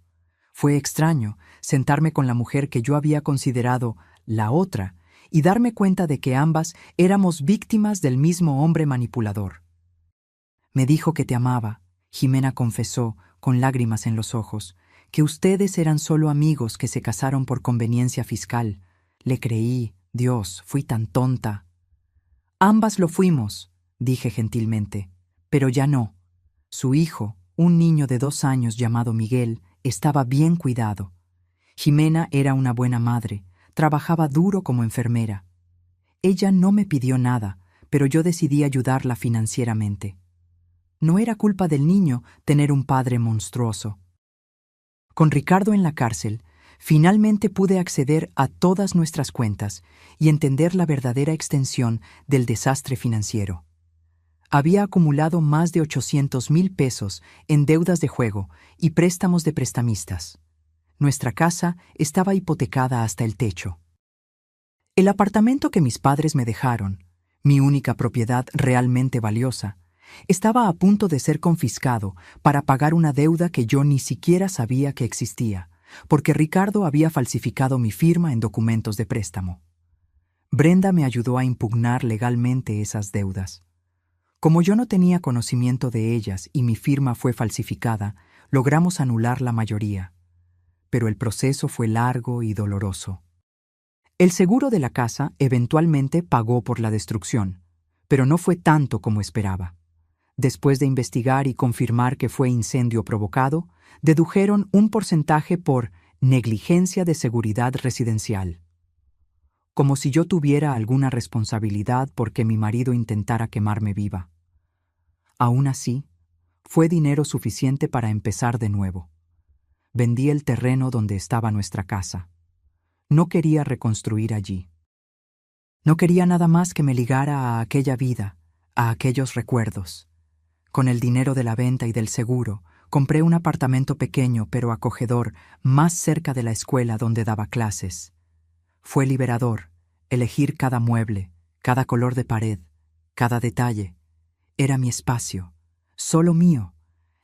Fue extraño sentarme con la mujer que yo había considerado la otra y darme cuenta de que ambas éramos víctimas del mismo hombre manipulador. Me dijo que te amaba. Jimena confesó, con lágrimas en los ojos, que ustedes eran solo amigos que se casaron por conveniencia fiscal. Le creí. Dios, fui tan tonta. Ambas lo fuimos, dije gentilmente, pero ya no. Su hijo, un niño de 2 años llamado Miguel, estaba bien cuidado. Jimena era una buena madre, trabajaba duro como enfermera. Ella no me pidió nada, pero yo decidí ayudarla financieramente. No era culpa del niño tener un padre monstruoso. Con Ricardo en la cárcel, finalmente pude acceder a todas nuestras cuentas y entender la verdadera extensión del desastre financiero. Había acumulado más de 800,000 pesos en deudas de juego y préstamos de prestamistas. Nuestra casa estaba hipotecada hasta el techo. El apartamento que mis padres me dejaron, mi única propiedad realmente valiosa, estaba a punto de ser confiscado para pagar una deuda que yo ni siquiera sabía que existía, porque Ricardo había falsificado mi firma en documentos de préstamo. Brenda me ayudó a impugnar legalmente esas deudas. Como yo no tenía conocimiento de ellas y mi firma fue falsificada, logramos anular la mayoría. Pero el proceso fue largo y doloroso. El seguro de la casa eventualmente pagó por la destrucción, pero no fue tanto como esperaba. Después de investigar y confirmar que fue incendio provocado, dedujeron un porcentaje por negligencia de seguridad residencial. Como si yo tuviera alguna responsabilidad porque mi marido intentara quemarme viva. Aún así, fue dinero suficiente para empezar de nuevo. Vendí el terreno donde estaba nuestra casa. No quería reconstruir allí. No quería nada más que me ligara a aquella vida, a aquellos recuerdos. Con el dinero de la venta y del seguro, compré un apartamento pequeño pero acogedor más cerca de la escuela donde daba clases. Fue liberador elegir cada mueble, cada color de pared, cada detalle. Era mi espacio, solo mío.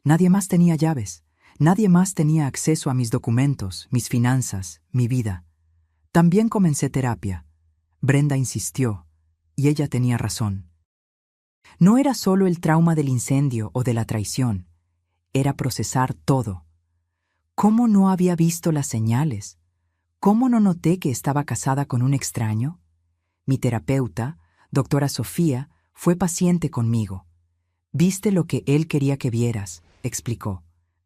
Nadie más tenía llaves, nadie más tenía acceso a mis documentos, mis finanzas, mi vida. También comencé terapia. Brenda insistió, y ella tenía razón. No era solo el trauma del incendio o de la traición, era procesar todo. ¿Cómo no había visto las señales? ¿Cómo no noté que estaba casada con un extraño? Mi terapeuta, doctora Sofía, fue paciente conmigo. Viste lo que él quería que vieras, explicó.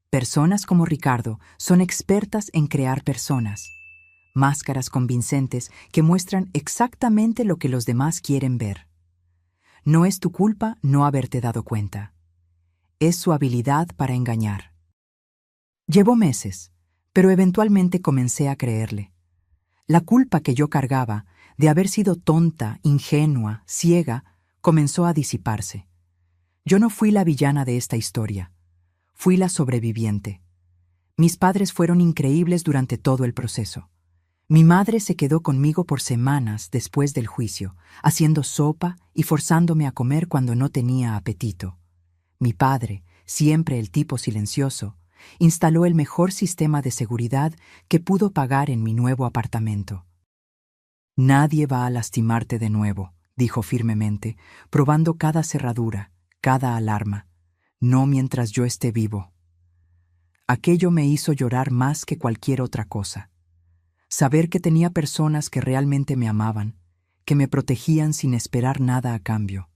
Personas como Ricardo son expertas en crear personas. Máscaras convincentes que muestran exactamente lo que los demás quieren ver. No es tu culpa no haberte dado cuenta. Es su habilidad para engañar. Llevó meses, pero eventualmente comencé a creerle. La culpa que yo cargaba, de haber sido tonta, ingenua, ciega, comenzó a disiparse. Yo no fui la villana de esta historia. Fui la sobreviviente. Mis padres fueron increíbles durante todo el proceso. Mi madre se quedó conmigo por semanas después del juicio, haciendo sopa y forzándome a comer cuando no tenía apetito. Mi padre, siempre el tipo silencioso, instaló el mejor sistema de seguridad que pudo pagar en mi nuevo apartamento. Nadie va a lastimarte de nuevo, dijo firmemente, probando cada cerradura, cada alarma. No mientras yo esté vivo. Aquello me hizo llorar más que cualquier otra cosa. Saber que tenía personas que realmente me amaban, que me protegían sin esperar nada a cambio.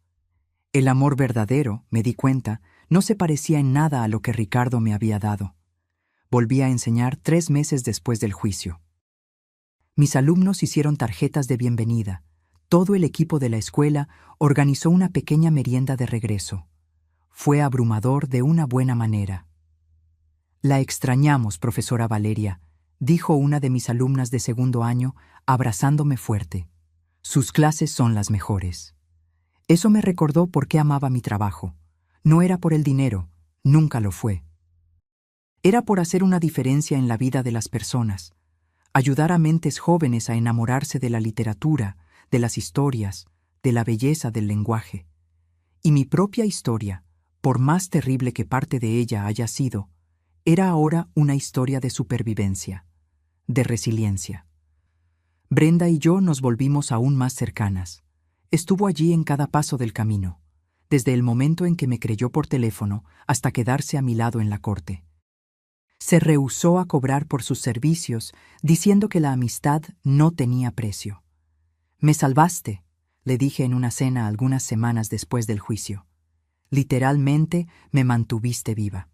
El amor verdadero, me di cuenta, no se parecía en nada a lo que Ricardo me había dado. Volví a enseñar 3 meses después del juicio. Mis alumnos hicieron tarjetas de bienvenida. Todo el equipo de la escuela organizó una pequeña merienda de regreso. Fue abrumador de una buena manera. La extrañamos, profesora Valeria, dijo una de mis alumnas de segundo año, abrazándome fuerte. Sus clases son las mejores. Eso me recordó por qué amaba mi trabajo. No era por el dinero, nunca lo fue. Era por hacer una diferencia en la vida de las personas, ayudar a mentes jóvenes a enamorarse de la literatura, de las historias, de la belleza del lenguaje. Y mi propia historia, por más terrible que parte de ella haya sido, era ahora una historia de supervivencia, de resiliencia. Brenda y yo nos volvimos aún más cercanas. Estuvo allí en cada paso del camino, desde el momento en que me creyó por teléfono hasta quedarse a mi lado en la corte. Se rehusó a cobrar por sus servicios, diciendo que la amistad no tenía precio. «Me salvaste», le dije en una cena algunas semanas después del juicio. «Literalmente me mantuviste viva».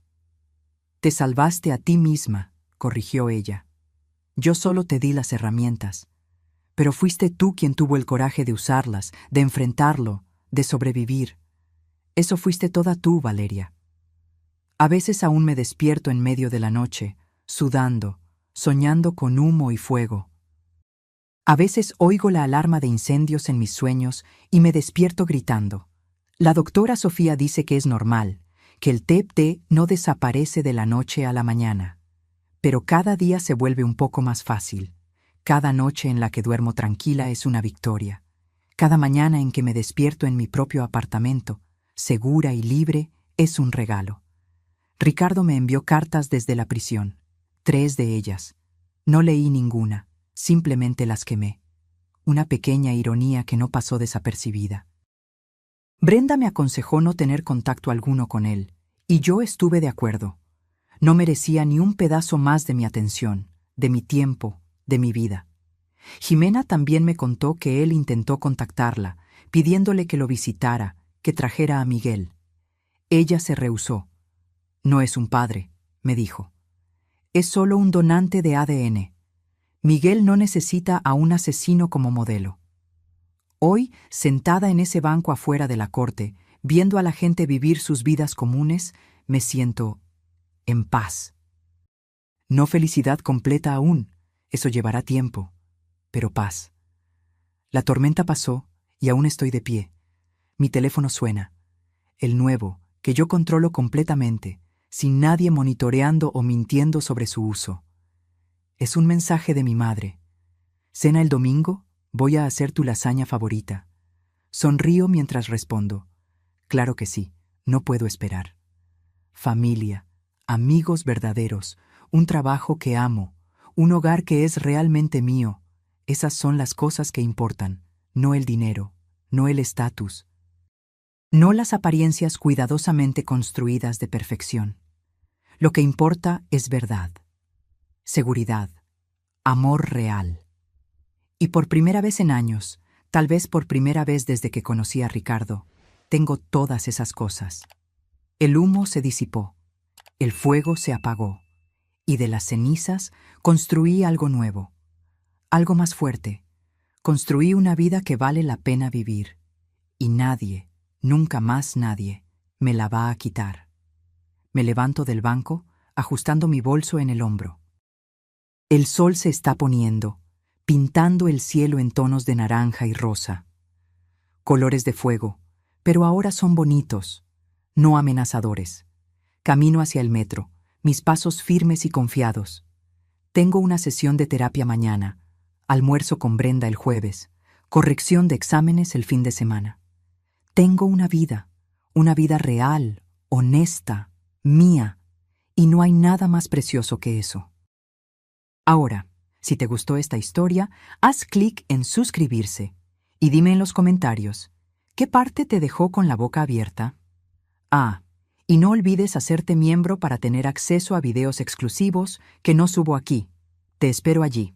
«Te salvaste a ti misma», corrigió ella. «Yo solo te di las herramientas. Pero fuiste tú quien tuvo el coraje de usarlas, de enfrentarlo, de sobrevivir. Eso fuiste toda tú, Valeria». A veces aún me despierto en medio de la noche, sudando, soñando con humo y fuego. A veces oigo la alarma de incendios en mis sueños y me despierto gritando. La doctora Sofía dice que es normal, que el TEP-T no desaparece de la noche a la mañana. Pero cada día se vuelve un poco más fácil. Cada noche en la que duermo tranquila es una victoria. Cada mañana en que me despierto en mi propio apartamento, segura y libre, es un regalo. Ricardo me envió cartas desde la prisión, 3 de ellas. No leí ninguna, simplemente las quemé. Una pequeña ironía que no pasó desapercibida. Brenda me aconsejó no tener contacto alguno con él, y yo estuve de acuerdo. No merecía ni un pedazo más de mi atención, de mi tiempo, de mi vida. Jimena también me contó que él intentó contactarla, pidiéndole que lo visitara, que trajera a Miguel. Ella se rehusó. «No es un padre», me dijo. «Es solo un donante de ADN. Miguel no necesita a un asesino como modelo». Hoy, sentada en ese banco afuera de la corte, viendo a la gente vivir sus vidas comunes, me siento en paz. No felicidad completa aún, eso llevará tiempo, pero paz. La tormenta pasó y aún estoy de pie. Mi teléfono suena. El nuevo, que yo controlo completamente, sin nadie monitoreando o mintiendo sobre su uso. Es un mensaje de mi madre. «Cena el domingo, voy a hacer tu lasaña favorita». Sonrío mientras respondo. «Claro que sí, no puedo esperar». Familia, amigos verdaderos, un trabajo que amo, un hogar que es realmente mío. Esas son las cosas que importan, no el dinero, no el estatus. No las apariencias cuidadosamente construidas de perfección. Lo que importa es verdad. seguridad, amor real. Y por primera vez en años, tal vez por primera vez desde que conocí a Ricardo, tengo todas esas cosas. El humo se disipó, el fuego se apagó, y de las cenizas construí algo nuevo, algo más fuerte. Construí una vida que vale la pena vivir, y nadie, nunca más nadie, me la va a quitar. Me levanto del banco, ajustando mi bolso en el hombro. El sol se está poniendo, pintando el cielo en tonos de naranja y rosa. Colores de fuego, pero ahora son bonitos, no amenazadores. Camino hacia el metro, mis pasos firmes y confiados. Tengo una sesión de terapia mañana, almuerzo con Brenda el jueves, corrección de exámenes el fin de semana. Tengo una vida real, honesta, mía, y no hay nada más precioso que eso. Ahora, si te gustó esta historia, haz clic en suscribirse y dime en los comentarios, ¿qué parte te dejó con la boca abierta? Ah, y no olvides hacerte miembro para tener acceso a videos exclusivos que no subo aquí. Te espero allí.